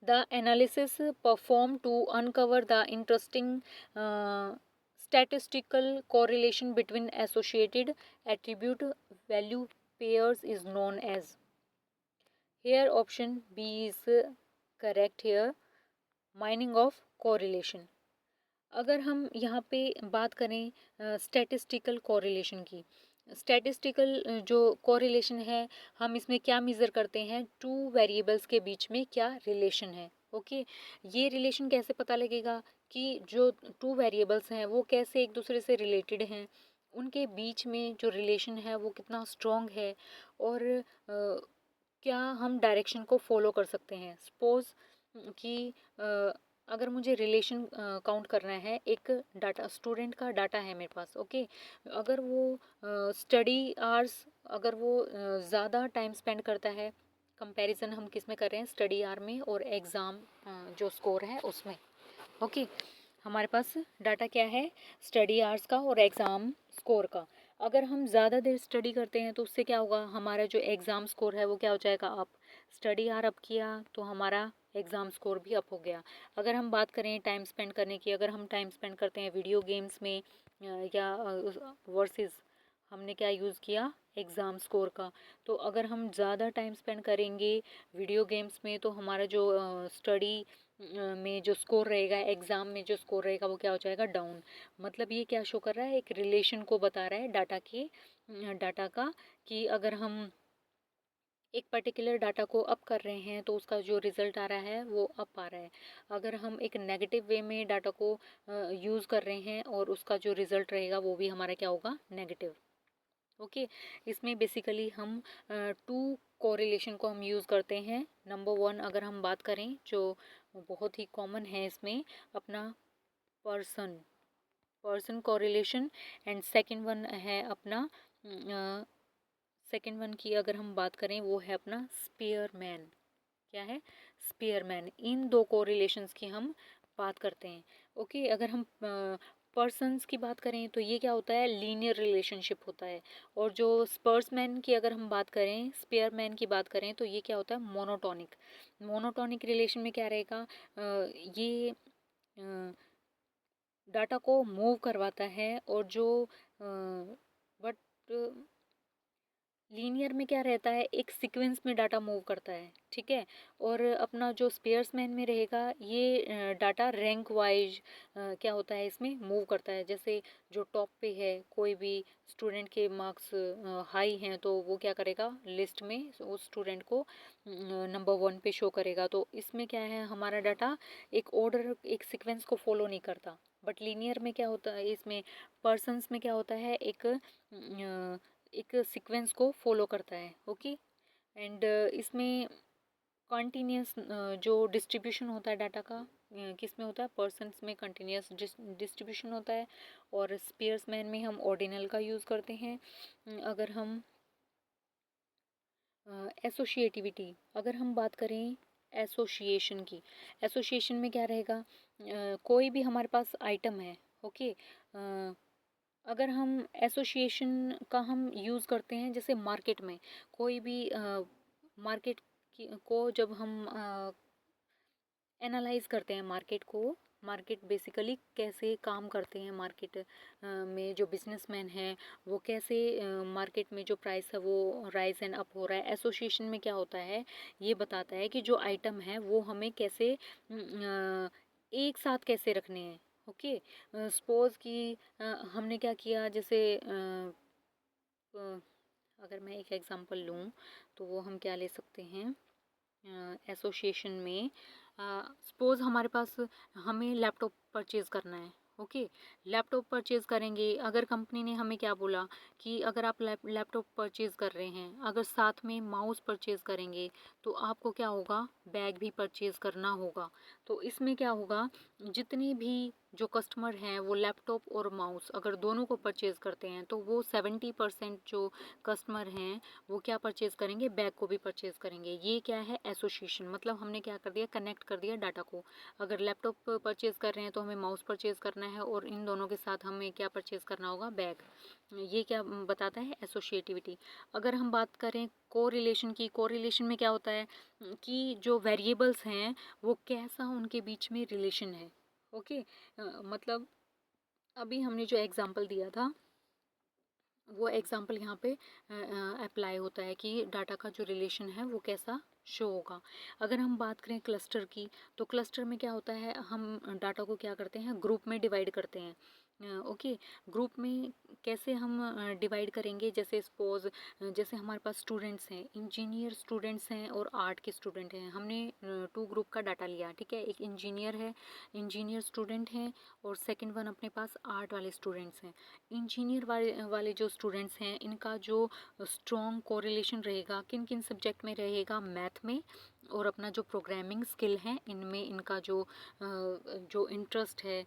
[SPEAKER 1] The analysis perform to uncover the interesting statistical correlation between associated attribute value pairs is known as. Here option B is correct here. Meaning of correlation. अगर हम यहाँ पे बात करें statistical correlation की, statistical जो correlation है, हम इसमें क्या मेज़र करते हैं, टू वेरिएबल्स के बीच में क्या रिलेशन है. ओके, ये रिलेशन कैसे पता लगेगा कि जो टू वेरिएबल्स हैं वो कैसे एक दूसरे से रिलेटेड हैं, उनके बीच में जो रिलेशन है वो कितना स्ट्रॉन्ग है, और क्या हम डायरेक्शन को फॉलो कर सकते हैं. सपोज़ कि अगर मुझे रिलेशन काउंट करना है, एक डाटा स्टूडेंट का डाटा है मेरे पास. ओके, अगर वो स्टडी आवर्स, अगर वो ज़्यादा टाइम स्पेंड करता है, कंपैरिजन हम किस में कर रहे हैं, स्टडी आवर में और एग्ज़ाम जो स्कोर है उसमें. ओके, हमारे पास डाटा क्या है, स्टडी आवर्स का और एग्ज़ाम स्कोर का. अगर हम ज़्यादा देर स्टडी करते हैं तो उससे क्या होगा, हमारा जो एग्ज़ाम स्कोर है वो क्या हो जाएगा अप. स्टडी आवर अप किया तो हमारा एग्ज़ाम स्कोर भी अप हो गया. अगर हम बात करें टाइम स्पेंड करने की, अगर हम टाइम स्पेंड करते हैं वीडियो गेम्स में या वर्सेस हमने क्या यूज़ किया, एग्ज़ाम स्कोर का, तो अगर हम ज़्यादा टाइम स्पेंड करेंगे वीडियो गेम्स में तो हमारा जो स्टडी में जो स्कोर रहेगा, एग्ज़ाम में जो स्कोर रहेगा वो क्या हो जाएगा, डाउन. मतलब ये क्या शो कर रहा है, एक रिलेशन को बता रहा है डाटा का, कि अगर हम एक पर्टिकुलर डाटा को अप कर रहे हैं तो उसका जो रिज़ल्ट आ रहा है वो अप आ रहा है. अगर हम एक नेगेटिव वे में डाटा को यूज़ कर रहे हैं और उसका जो रिज़ल्ट रहेगा वो भी हमारा क्या होगा, नेगेटिव. ओके, इसमें बेसिकली हम टू कोरिलेशन को हम यूज़ करते हैं. नंबर वन अगर हम बात करें जो बहुत ही कॉमन है इसमें, अपना person person correlation, and second one है अपना सेकंड वन की अगर हम बात करें वो है अपना स्पीयरमैन. क्या है, स्पीयरमैन. इन दो कोरिलेशंस की हम बात करते हैं. ओके, अगर हम पर्सन्स की बात करें तो ये क्या होता है, लीनियर रिलेशनशिप होता है. और जो स्पर्समैन की अगर हम बात करें, स्पीयरमैन की बात करें तो ये क्या होता है, मोनोटोनिक. मोनोटोनिक रिलेशन में क्या रहेगा, ये डाटा को मूव करवाता है, और जो बट लीनियर में क्या रहता है, एक सीक्वेंस में डाटा मूव करता है. ठीक है, और अपना जो स्पेयर्समैन में रहेगा ये डाटा रैंक वाइज क्या होता है, इसमें मूव करता है. जैसे जो टॉप पे है, कोई भी स्टूडेंट के मार्क्स हाई हैं तो वो क्या करेगा, लिस्ट में उस स्टूडेंट को नंबर वन पे शो करेगा. तो इसमें क्या है, हमारा डाटा एक ऑर्डर, एक सीक्वेंस को फॉलो नहीं करता. बट लीनियर में क्या होता है, इसमें पर्सन्स में क्या होता है, एक सीक्वेंस को फॉलो करता है. ओके, एंड इसमें कंटिन्यूस जो डिस्ट्रीब्यूशन होता है डाटा का, किस में होता है, पर्सन्स में कंटिन्यूस डिस्ट्रीब्यूशन होता है, और स्पेयर्समैन में हम ऑर्डिनल का यूज़ करते हैं. अगर हम एसोशिएटिविटी, अगर हम बात करें एसोसिएशन की, एसोसिएशन में क्या रहेगा, कोई भी हमारे पास आइटम है. ओके, अगर हम एसोसिएशन का हम यूज़ करते हैं, जैसे मार्केट में कोई भी मार्केट को जब हम एनालाइज करते हैं मार्केट को, मार्केट बेसिकली कैसे काम करते हैं, मार्केट में जो बिजनेसमैन हैं वो कैसे मार्केट में जो प्राइस है वो राइज एंड अप हो रहा है. एसोसिएशन में क्या होता है, ये बताता है कि जो आइटम है वो हमें कैसे एक साथ कैसे रखने हैं. ओके, सपोज़ कि हमने क्या किया, जैसे अगर मैं एक एग्ज़ाम्पल लूँ तो वो हम क्या ले सकते हैं, एसोसिएशन में सपोज़ हमारे पास, हमें लैपटॉप परचेज़ करना है. ओके, लैपटॉप परचेज़ करेंगे, अगर कंपनी ने हमें क्या बोला कि अगर आप लैपटॉप परचेज़ कर रहे हैं, अगर साथ में माउस परचेज़ करेंगे तो आपको क्या होगा, बैग भी परचेज़ करना होगा. तो इसमें क्या होगा, जितने भी जो कस्टमर हैं वो लैपटॉप और माउस अगर दोनों को परचेज़ करते हैं तो वो 70% जो कस्टमर हैं वो क्या परचेज़ करेंगे, बैग को भी परचेज़ करेंगे. ये क्या है, एसोसिएशन. मतलब हमने क्या कर दिया, कनेक्ट कर दिया डाटा को. अगर लैपटॉप परचेज़ कर रहे हैं तो हमें माउस परचेज़ करना है, और इन दोनों के साथ हमें क्या परचेज़ करना होगा, बैग. ये क्या बताता है, एसोशिएटिविटी. अगर हम बात करें कोरिलेशन की, कोरिलेशन में क्या होता है कि जो वेरिएबल्स हैं वो कैसा उनके बीच में रिलेशन है. ओके, मतलब अभी हमने जो एग्ज़ाम्पल दिया था वो एग्जाम्पल यहाँ पे अप्लाई होता है कि डाटा का जो रिलेशन है वो कैसा शो होगा। अगर हम बात करें क्लस्टर की, तो क्लस्टर में क्या होता है, हम डाटा को क्या करते हैं, ग्रुप में डिवाइड करते हैं। ओके, ग्रुप में कैसे हम डिवाइड करेंगे, जैसे सपोज जैसे हमारे पास स्टूडेंट्स हैं, इंजीनियर स्टूडेंट्स हैं और आर्ट के स्टूडेंट हैं। हमने 2 ग्रुप का डाटा लिया, ठीक है, एक इंजीनियर है, इंजीनियर स्टूडेंट हैं, और सेकंड वन अपने पास आर्ट वाले स्टूडेंट्स हैं। इंजीनियर वाले जो स्टूडेंट्स हैं, इनका जो स्ट्रॉन्ग कोरिलेशन रहेगा किन किन सब्जेक्ट में रहेगा, मैथ में, और अपना जो प्रोग्रामिंग स्किल है इनमें इनका जो इंटरेस्ट है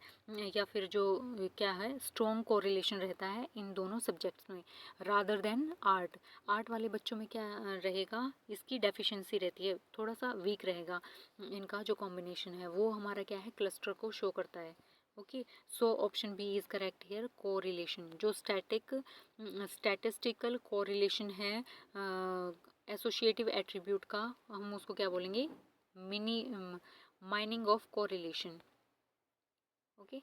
[SPEAKER 1] या फिर जो क्या है स्ट्रॉन्ग कोरिलेशन रहता है इन दोनों सब्जेक्ट्स में, रादर देन आर्ट। आर्ट वाले बच्चों में क्या रहेगा, इसकी डेफिशिएंसी रहती है, थोड़ा सा वीक रहेगा इनका जो कॉम्बिनेशन है, वो हमारा क्या है क्लस्टर को शो करता है। Okay, so option B is correct here, correlation. जो स्टैटिस्टिकल कोरिलेशन है एसोसिएटिव एट्रीब्यूट का, हम उसको क्या बोलेंगे, mining of correlation. Okay,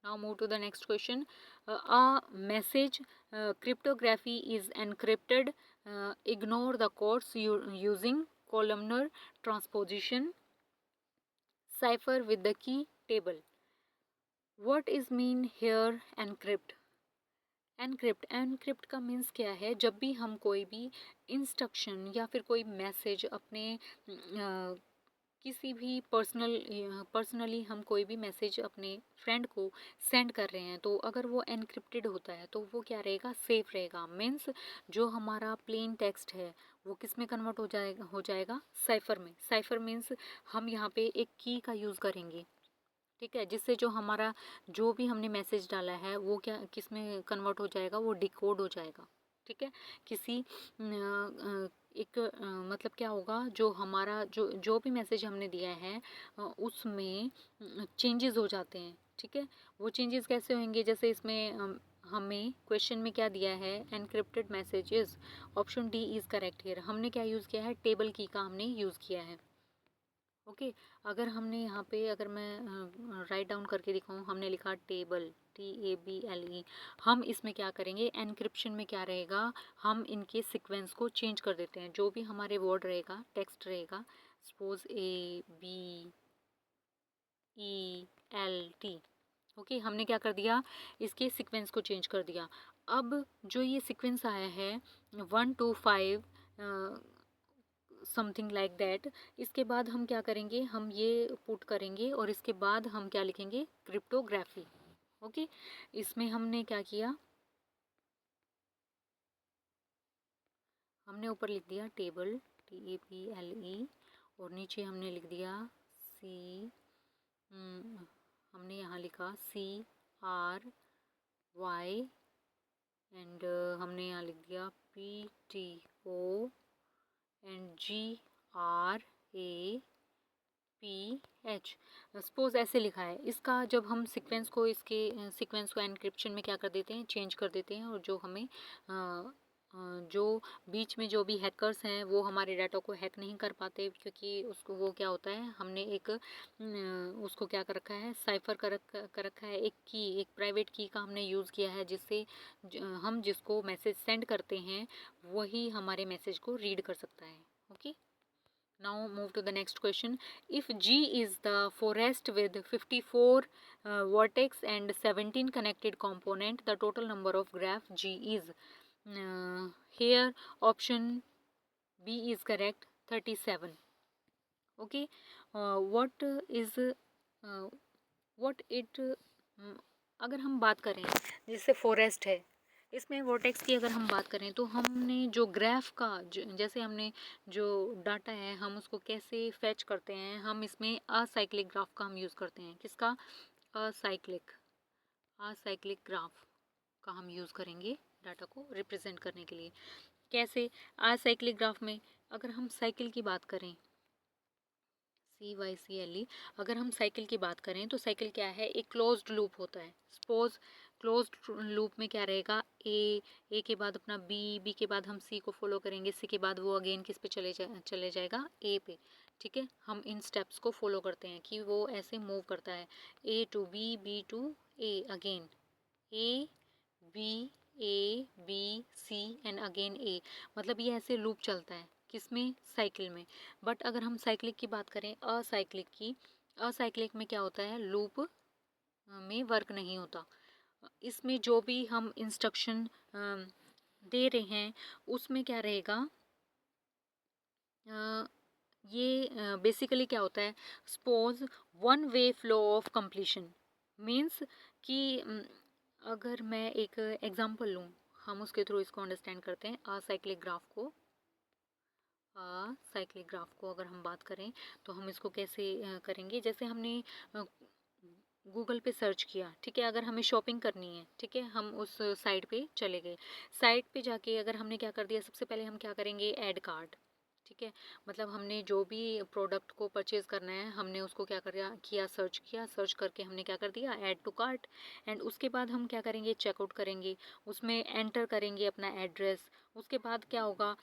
[SPEAKER 1] now move to the next question. A message cryptography is encrypted, ignore the codes using columnar transposition, cipher with the key table. What is mean here encrypt? Encrypt का means क्या है, जब भी हम कोई भी instruction या फिर कोई मैसेज अपने किसी भी पर्सनली हम कोई भी मैसेज अपने फ्रेंड को सेंड कर रहे हैं, तो अगर वो एनक्रिप्टेड होता है तो वो क्या रहेगा, सेफ रहेगा। मीन्स जो हमारा प्लेन टेक्स्ट है वो किस में कन्वर्ट हो जाएगा, साइफर में। साइफर मीन्स हम यहाँ पे एक की का यूज़ करेंगे, ठीक है, जिससे जो हमारा जो भी हमने मैसेज डाला है वो क्या किस में कन्वर्ट हो जाएगा, वो डिकोड हो जाएगा, ठीक है। किसी एक मतलब क्या होगा, जो हमारा जो भी मैसेज हमने दिया है उसमें चेंजेस हो जाते हैं, ठीक है। वो चेंजेस कैसे होंगे, जैसे इसमें हमें क्वेश्चन में क्या दिया है, encrypted messages, option D is correct here. हमने क्या यूज़ किया है, टेबल की का हमने यूज़ किया है। ओके, अगर हमने यहाँ पे अगर मैं राइट डाउन करके दिखाऊँ, हमने लिखा टेबल, TABLE। हम इसमें क्या करेंगे, एनक्रिप्शन में क्या रहेगा, हम इनके सीक्वेंस को चेंज कर देते हैं। जो भी हमारे वर्ड रहेगा, टेक्स्ट रहेगा, सपोज ABELT, ओके, हमने क्या कर दिया, इसके सीक्वेंस को चेंज कर दिया। अब जो ये सीक्वेंस आया है 1 to 5 समथिंग लाइक दैट, इसके बाद हम क्या करेंगे, हम ये पुट करेंगे और इसके बाद हम क्या लिखेंगे, क्रिप्टोग्राफी। ओके, इसमें हमने क्या किया, हमने ऊपर लिख दिया टेबल, TABLE, और नीचे हमने लिख दिया हमने यहाँ लिखा CRY, एंड हमने यहाँ लिख दिया PTO एंड GRAPH। सपोज ऐसे लिखा है, इसका जब हम सीक्वेंस को एनक्रिप्शन में क्या कर देते हैं, चेंज कर देते हैं, और जो हमें जो बीच में जो भी हैकर्स हैं वो हमारे डाटा को हैक नहीं कर पाते, क्योंकि उसको वो क्या होता है, हमने एक उसको क्या कर रखा है, साइफर कर रखा है, एक प्राइवेट की का हमने यूज़ किया है, जिससे हम जिसको मैसेज सेंड करते हैं वही हमारे मैसेज को रीड कर सकता है। Okay, now move to the next question. If G is the forest with 54 vertex and 17 connected component, the total number of graph G is, here option B is correct, 37. Okay, what is what it अगर हम बात करें, जैसे forest है, इसमें vertex की अगर हम बात करें, तो हमने जो ग्राफ का जैसे हमने जो डाटा है हम उसको कैसे फैच करते हैं, हम इसमें असाइक्लिक ग्राफ का हम यूज़ करते हैं। किसका, असाइक्लिक ग्राफ का हम यूज़ करेंगे डाटा को रिप्रेजेंट करने के लिए। कैसे, असाइक्लिक ग्राफ में अगर हम साइकिल की बात करें, CYCLE, अगर हम साइकिल की बात करें तो साइकिल क्या है, एक क्लोज्ड लूप होता है। सपोज क्लोज्ड लूप में क्या रहेगा, ए के बाद अपना बी के बाद हम सी को फॉलो करेंगे, सी के बाद वो अगेन किस पे चले जाएगा, ए पे, ठीक है। हम इन स्टेप्स को फॉलो करते हैं कि वो ऐसे मूव करता है, A to B, B to A, again A B A B C and again A, मतलब ये ऐसे लूप चलता है किसमें, साइकिल में। बट अगर हम साइक्लिक की बात करें, असाइक्लिक की, असाइक्लिक में क्या होता है, लूप में वर्क नहीं होता। इसमें जो भी हम इंस्ट्रक्शन दे रहे हैं उसमें क्या रहेगा, ये बेसिकली क्या होता है, suppose one way flow of completion, means कि अगर मैं एक एग्जांपल लूँ, हम उसके थ्रू इसको अंडरस्टैंड करते हैं। असाइक्लिक ग्राफ को, साइक्लिक ग्राफ को अगर हम बात करें तो हम इसको कैसे करेंगे, जैसे हमने गूगल पे सर्च किया, ठीक है, अगर हमें शॉपिंग करनी है, ठीक है, हम उस साइट पे चले गए। साइट पे जाके अगर हमने क्या कर दिया, सबसे पहले हम क्या करेंगे, ऐड कार्ट, ठीक है, मतलब हमने जो भी प्रोडक्ट को परचेज करना है हमने उसको क्या किया, सर्च किया, सर्च करके हमने क्या कर दिया, ऐड टू कार्ट। एंड उसके बाद हम क्या करेंगे, चेकआउट करेंगे, उसमें एंटर करेंगे अपना एड्रेस। उसके बाद क्या होगा,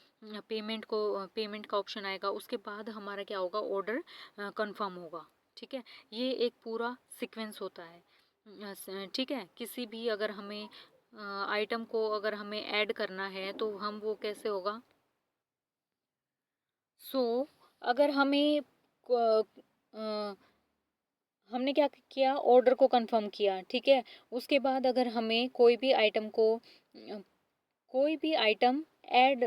[SPEAKER 1] पेमेंट का ऑप्शन आएगा, उसके बाद हमारा क्या होगा, ऑर्डर कंफर्म होगा, ठीक है। ये एक पूरा सीक्वेंस होता है, ठीक है। किसी भी अगर हमें आइटम को अगर हमें ऐड करना है तो हम वो कैसे होगा, सो अगर हमें हमने क्या किया, ऑर्डर को कंफर्म किया, ठीक है। उसके बाद अगर हमें कोई भी आइटम ऐड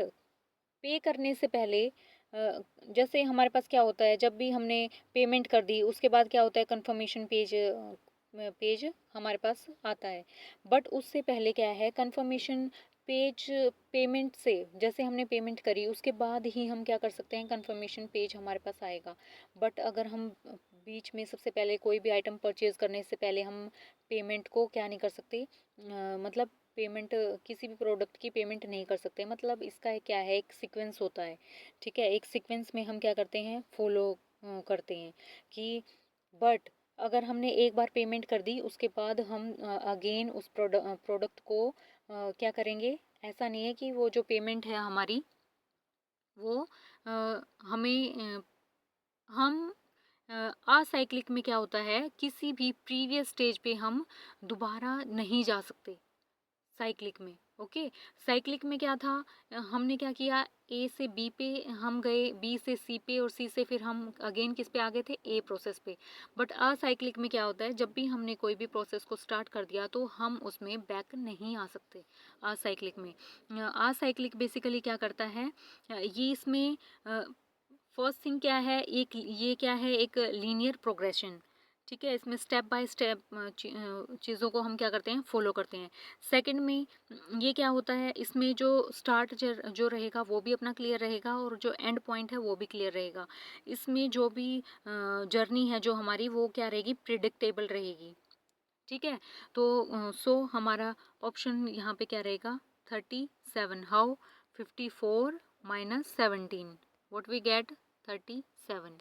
[SPEAKER 1] पे करने से पहले, जैसे हमारे पास क्या होता है, जब भी हमने पेमेंट कर दी उसके बाद क्या होता है, कंफर्मेशन पेज हमारे पास आता है। बट उससे पहले क्या है, कंफर्मेशन पेज, पेमेंट से, जैसे हमने पेमेंट करी उसके बाद ही हम क्या कर सकते हैं, कंफर्मेशन पेज हमारे पास आएगा। बट अगर हम बीच में सबसे पहले कोई भी आइटम परचेज करने से पहले हम पेमेंट को क्या नहीं कर सकते, मतलब पेमेंट, किसी भी प्रोडक्ट की पेमेंट नहीं कर सकते। मतलब इसका क्या है, एक सीक्वेंस होता है, ठीक है, एक सीक्वेंस में हम क्या करते हैं, फॉलो करते हैं कि, बट अगर हमने एक बार पेमेंट कर दी उसके बाद हम अगेन उस प्रोडक्ट को क्या करेंगे, ऐसा नहीं है कि वो जो पेमेंट है हमारी वो हमें हम असाइक्लिक में क्या होता है, किसी भी प्रीवियस स्टेज पे हम दोबारा नहीं जा सकते साइक्लिक में। ओके, साइक्लिक में क्या था, हमने क्या किया, ए से बी पे हम गए, बी से सी पे, और सी से फिर हम अगेन किस पे आ गए थे, ए प्रोसेस पे। बट असाइक्लिक में क्या होता है, जब भी हमने कोई भी प्रोसेस को स्टार्ट कर दिया तो हम उसमें बैक नहीं आ सकते असाइक्लिक में। असाइक्लिक बेसिकली क्या करता है, ये इसमें फर्स्ट थिंग क्या है, एक ये क्या है, एक लीनियर प्रोग्रेशन, ठीक है, इसमें स्टेप बाय स्टेप चीज़ों को हम क्या करते हैं, फॉलो करते हैं। सेकंड में ये क्या होता है, इसमें जो स्टार्ट जो रहेगा वो भी अपना क्लियर रहेगा और जो एंड पॉइंट है वो भी क्लियर रहेगा। इसमें जो भी जर्नी है जो हमारी वो क्या रहेगी, प्रिडिक्टेबल रहेगी, ठीक है। तो सो हमारा ऑप्शन यहाँ पे क्या रहेगा, 37। How, 54 minus 17, what we get, 37.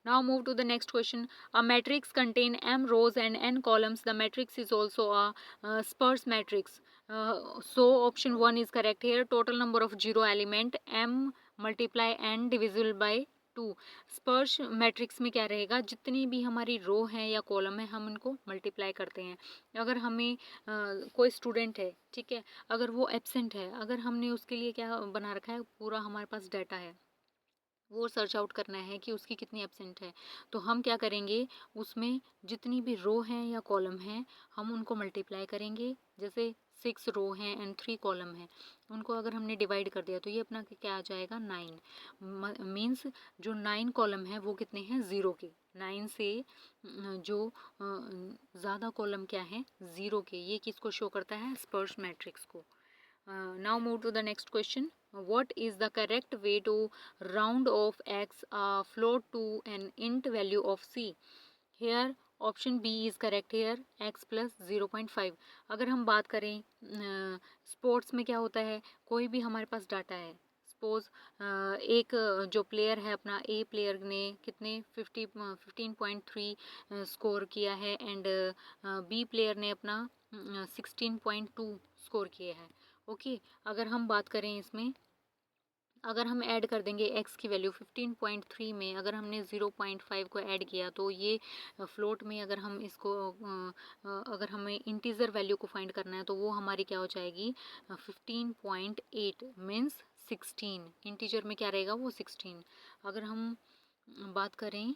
[SPEAKER 1] Now move to the next question. A matrix contain m rows and n columns. The matrix is also a sparse matrix. So option 1 is correct here. Total number of zero element m multiply n divisible by 2. स्पर्श matrix में क्या रहेगा, जितनी भी हमारी रो हैं या column है हम उनको मल्टीप्लाई करते हैं। अगर हमें कोई स्टूडेंट है, ठीक है, अगर वो एब्सेंट है, अगर हमने उसके लिए क्या बना रखा है, पूरा हमारे पास डाटा है, वो सर्च आउट करना है कि उसकी कितनी एब्सेंट है, तो हम क्या करेंगे, उसमें जितनी भी रो हैं या कॉलम हैं हम उनको मल्टीप्लाई करेंगे। जैसे 6 रो हैं एंड 3 कॉलम हैं, उनको अगर हमने डिवाइड कर दिया तो ये अपना क्या आ जाएगा, 9। मीन्स जो 9 कॉलम है वो कितने हैं, 0 के। 9 से जो ज़्यादा कॉलम क्या है, 0 के। ये किसको शो करता है, स्पर्श मैट्रिक्स को। Now move to the next question. What is the correct way to round off x float to an int value of c? Here option B is correct here, x plus 0.5। अगर हम बात करें sports में क्या होता है, कोई भी हमारे पास डाटा है, सपोज एक जो प्लेयर है, अपना ए प्लेयर ने कितने 15.3 स्कोर किया है एंड बी प्लेयर ने अपना 16.2 स्कोर किया है। ओके, अगर हम बात करें इसमें अगर हम ऐड कर देंगे x की वैल्यू 15.3 में, अगर हमने 0.5 को ऐड किया तो ये फ्लोट में अगर हम इसको अगर हमें इंटीजर वैल्यू को फाइंड करना है तो वो हमारी क्या हो जाएगी 15.8 मीन्स 16। इंटीजर में क्या रहेगा वो 16। अगर हम बात करें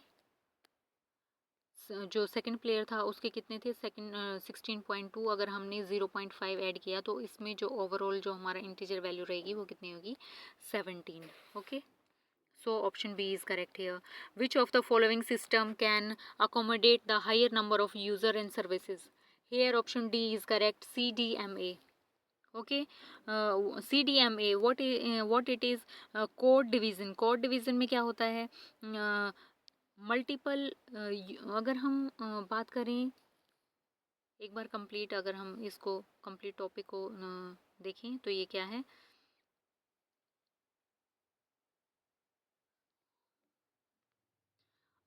[SPEAKER 1] जो सेकंड प्लेयर था उसके कितने थे, सेकंड 16.2, अगर हमने 0.5 ऐड किया तो इसमें जो ओवरऑल जो हमारा इंटीजर वैल्यू रहेगी वो कितनी होगी 17। Okay, so option B is correct here. Which of the following system can accommodate the higher number of user and services? Here option D is correct, CDMA. Okay, CDMA what it is, code division. Code division में क्या होता है, multiple अगर हम बात करें एक बार complete, अगर हम इसको कंप्लीट टॉपिक को देखें तो ये क्या है,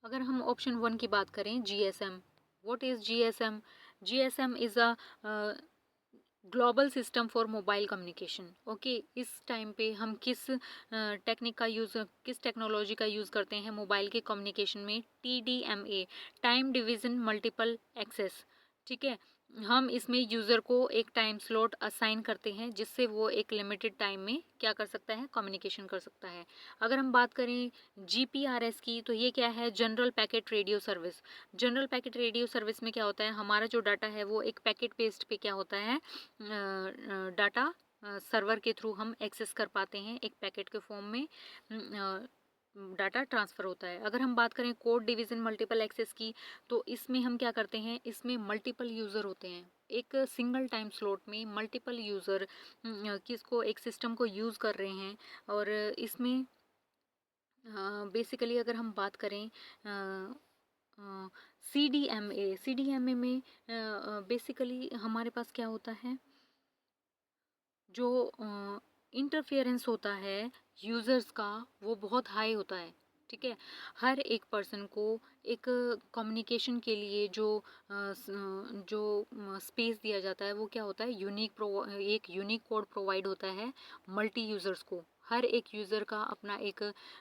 [SPEAKER 1] अगर हम ऑप्शन 1 की बात करें GSM, what is GSM? GSM is a global system for mobile communication. Okay, इस टाइम पे हम किस टेक्निक का यूज़, किस टेक्नोलॉजी का यूज़ करते हैं मोबाइल के कम्युनिकेशन में? TDMA, time division multiple access. ठीक है, हम इसमें यूज़र को एक टाइम स्लॉट असाइन करते हैं जिससे वो एक लिमिटेड टाइम में क्या कर सकता है, कम्युनिकेशन कर सकता है। अगर हम बात करें GPRS की तो ये क्या है, general packet radio service. General packet radio service में क्या होता है, हमारा जो डाटा है वो एक पैकेट बेस्ड पे क्या होता है, डाटा सर्वर के थ्रू हम एक्सेस कर पाते हैं, एक पैकेट के फॉर्म में डाटा ट्रांसफ़र होता है। अगर हम बात करें कोड डिवीज़न मल्टीपल एक्सेस की तो इसमें हम क्या करते हैं, इसमें मल्टीपल यूज़र होते हैं, एक सिंगल टाइम स्लॉट में मल्टीपल यूज़र किसको, एक सिस्टम को यूज़ कर रहे हैं। और इसमें बेसिकली अगर हम बात करें CDMA में बेसिकली हमारे पास क्या होता है, जो इंटरफेरेंस होता है यूज़र्स का वो बहुत हाई होता है। ठीक है, हर एक पर्सन को एक कम्युनिकेशन के लिए जो स्पेस दिया जाता है वो क्या होता है, एक यूनिक कोड प्रोवाइड होता है मल्टी यूज़र्स को। हर एक यूज़र का अपना एक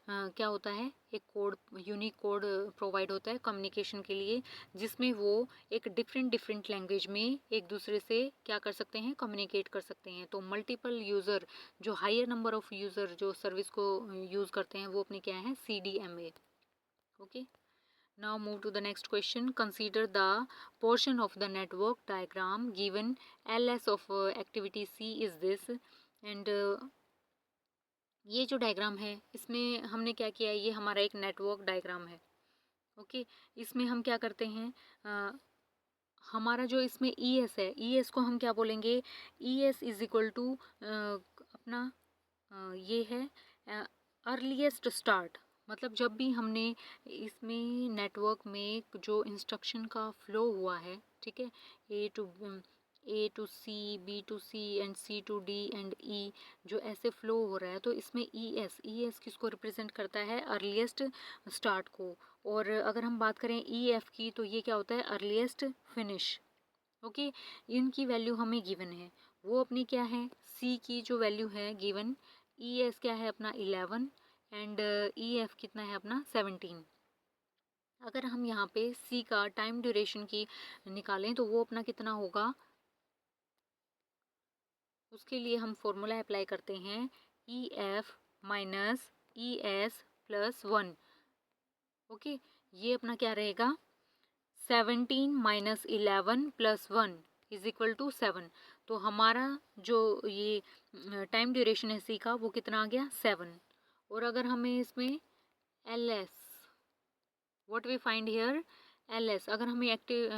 [SPEAKER 1] क्या होता है, एक कोड, यूनिक कोड प्रोवाइड होता है कम्युनिकेशन के लिए, जिसमें वो एक डिफरेंट लैंग्वेज में एक दूसरे से क्या कर सकते हैं, कम्युनिकेट कर सकते हैं। तो मल्टीपल यूज़र, जो हायर नंबर ऑफ यूज़र जो सर्विस को यूज़ करते हैं वो अपने क्या है, CDMA। Okay, now move to the next question. Consider the portion of the network diagram given LS of activity C is this, and ये जो डायग्राम है इसमें हमने क्या किया है, ये हमारा एक नेटवर्क डायग्राम है। ओके, इसमें हम क्या करते हैं, हमारा जो इसमें ES है, ES को हम क्या बोलेंगे, ES इज इक्वल टू अपना ये है अर्लीस्ट स्टार्ट। मतलब जब भी हमने इसमें नेटवर्क में जो इंस्ट्रक्शन का फ्लो हुआ है, ठीक है, A to C, B to C and C to D and E, जो ऐसे फ्लो हो रहा है तो इसमें ES किसको रिप्रेजेंट करता है, अर्लीस्ट स्टार्ट को। और अगर हम बात करें EF की तो ये क्या होता है, अर्लीस्ट फिनिश। ओके, इनकी वैल्यू हमें गिवन है, वो अपनी क्या है, C की जो वैल्यू है गिवन, ES क्या है अपना 11 एंड EF कितना है अपना 17। अगर हम यहाँ पे C का टाइम ड्यूरेशन की निकालें तो वो अपना कितना होगा, उसके लिए हम फॉर्मूला अप्लाई करते हैं EF minus ES plus 1। Okay, ये अपना क्या रहेगा, 17 minus 11 plus 1 is equal to 7। तो हमारा जो ये टाइम ड्यूरेशन है C का वो कितना आ गया 7। और अगर हमें इसमें LS, what we find here, LS, अगर हमें एक्टिव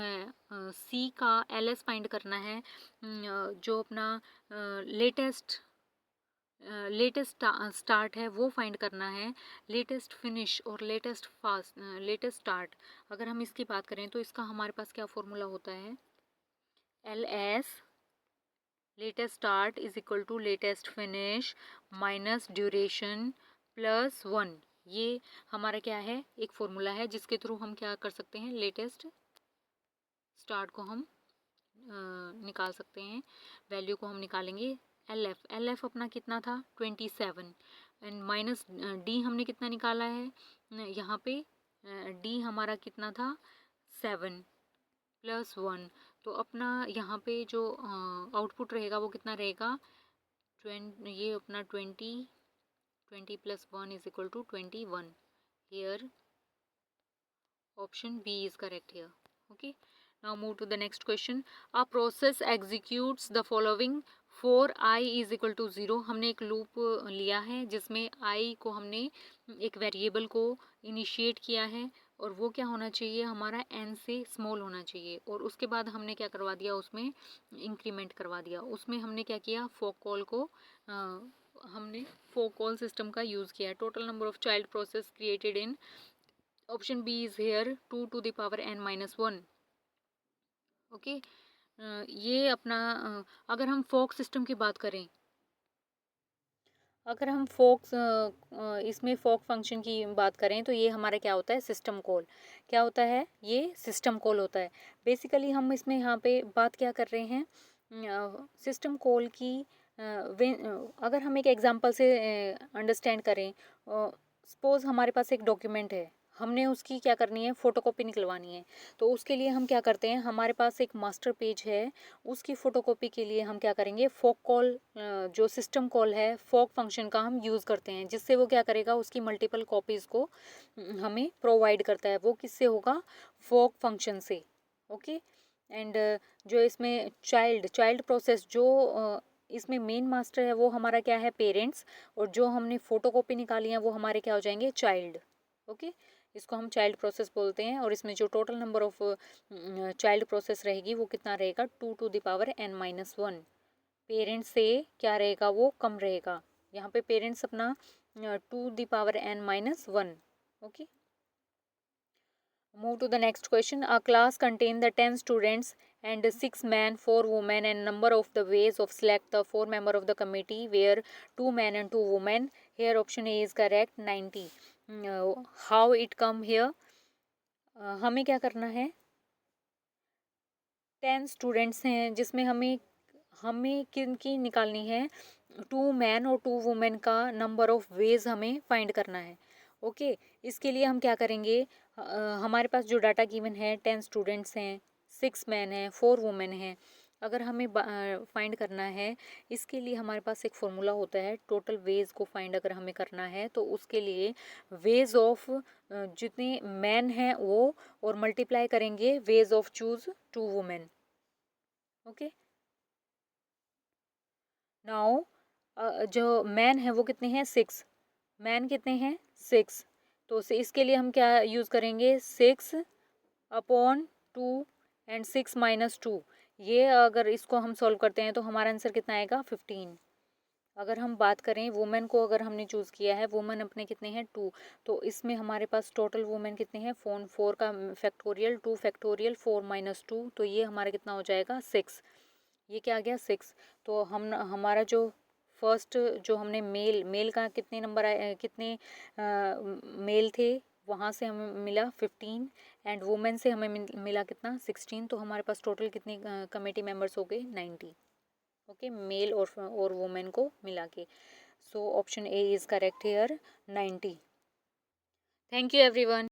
[SPEAKER 1] C का LS फाइंड करना है, जो अपना लेटेस्ट स्टार्ट है वो फाइंड करना है, लेटेस्ट फिनिश और लेटेस्ट स्टार्ट। अगर हम इसकी बात करें तो इसका हमारे पास क्या फॉर्मूला होता है, LS latest start is equal to latest finish minus duration plus 1। ये हमारा क्या है, एक फॉर्मूला है जिसके थ्रू हम क्या कर सकते हैं, लेटेस्ट स्टार्ट को हम निकाल सकते हैं, वैल्यू को हम निकालेंगे एल एफ अपना कितना था 27 एंड माइनस डी हमने कितना निकाला है यहाँ पे डी हमारा कितना था 7 प्लस 1। तो अपना यहाँ पे जो आउटपुट रहेगा वो कितना रहेगा ये अपना 20 plus 1 is equal to 21। Here option B is correct here. Okay, now move to the next question. A process executes the following for I is equal to 0। हमने एक लूप लिया है जिसमें I को हमने एक वेरिएबल को इनिशिएट किया है और वो क्या होना चाहिए हमारा n से स्मॉल होना चाहिए और उसके बाद हमने क्या करवा दिया उसमें इंक्रीमेंट करवा दिया। उसमें हमने क्या किया फोक कॉल को हमने फोक कॉल सिस्टम का यूज़ किया। Total number of child process created in option B is here 2 to the power n minus 1। Okay, ये अपना अगर हम फोक सिस्टम की बात करें, अगर हम फोक इसमें फोक फंक्शन की बात करें तो ये हमारा क्या होता है सिस्टम कॉल। क्या होता है ये सिस्टम कॉल होता है। बेसिकली हम इसमें यहाँ पे बात क्या कर रहे हैं सिस्टम कॉल की अगर हम एक एग्जांपल से अंडरस्टैंड करें, सपोज हमारे पास एक डॉक्यूमेंट है, हमने उसकी क्या करनी है फ़ोटोकॉपी निकलवानी है। तो उसके लिए हम क्या करते हैं हमारे पास एक मास्टर पेज है, उसकी फ़ोटोकॉपी के लिए हम क्या करेंगे फोक कॉल जो सिस्टम कॉल है फोक फंक्शन का हम यूज़ करते हैं जिससे वो क्या करेगा उसकी मल्टीपल कॉपीज़ को हमें प्रोवाइड करता है। वो किससे होगा फोक फंक्शन से। ओके, एंड जो इसमें चाइल्ड प्रोसेस जो इसमें मेन मास्टर है वो हमारा क्या है पेरेंट्स, और जो हमने फ़ोटोकॉपी निकाली है वो हमारे क्या हो जाएंगे चाइल्ड। ओके, इसको हम चाइल्ड प्रोसेस बोलते हैं और इसमें जो total number of child process रहेगी वो कितना रहेगा 2 to the power n minus 1। Parents से क्या रहेगा वो कम रहेगा, यहाँ पे पेरेंट्स अपना 2 the power n minus 1। Okay, move to the next question. A class contain the 10 students and 6 men 4 women and number of the ways of select the 4 member of the committee where 2 men and 2 women. Here option A is correct 90। how it come here, हमें क्या करना है 10 students हैं जिसमें हमें किनकी निकालनी है 2 मैन और 2 वुमेन का नंबर ऑफ वेज हमें फाइंड करना है। ओके, इसके लिए हम क्या करेंगे हमारे पास जो डाटा गिवन है 10 स्टूडेंट्स हैं 6 मैन हैं 4 वुमेन हैं। अगर हमें फाइंड करना है इसके लिए हमारे पास एक फॉर्मूला होता है टोटल वेज को फाइंड अगर हमें करना है तो उसके लिए वेज ऑफ जितने मैन हैं वो और मल्टीप्लाई करेंगे ways of choose 2 women. Okay, now जो मैन है वो कितने हैं 6, मैन कितने हैं 6। तो इसके लिए हम क्या यूज़ करेंगे 6 अपॉन 2 एंड 6 माइनस 2। ये अगर इसको हम सॉल्व करते हैं तो हमारा आंसर कितना आएगा 15। अगर हम बात करें वुमेन को अगर हमने चूज़ किया है वुमेन अपने कितने हैं 2, तो इसमें हमारे पास टोटल वुमेन कितने हैं 4 का फैक्टोरियल 2 फैक्टोरियल 4 माइनस 2, तो ये हमारा कितना हो जाएगा 6। ये क्या आ गया 6। तो हम हमारा जो फर्स्ट जो हमने मेल का कितने नंबर आए कितने मेल थे वहाँ से हमें मिला 15 एंड वुमेन से हमें मिला कितना 16। तो हमारे पास टोटल कितने कमेटी मेंबर्स हो गए 90। ओके, मेल और वुमेन को मिला के। So option A is correct hair 90। Thank you everyone.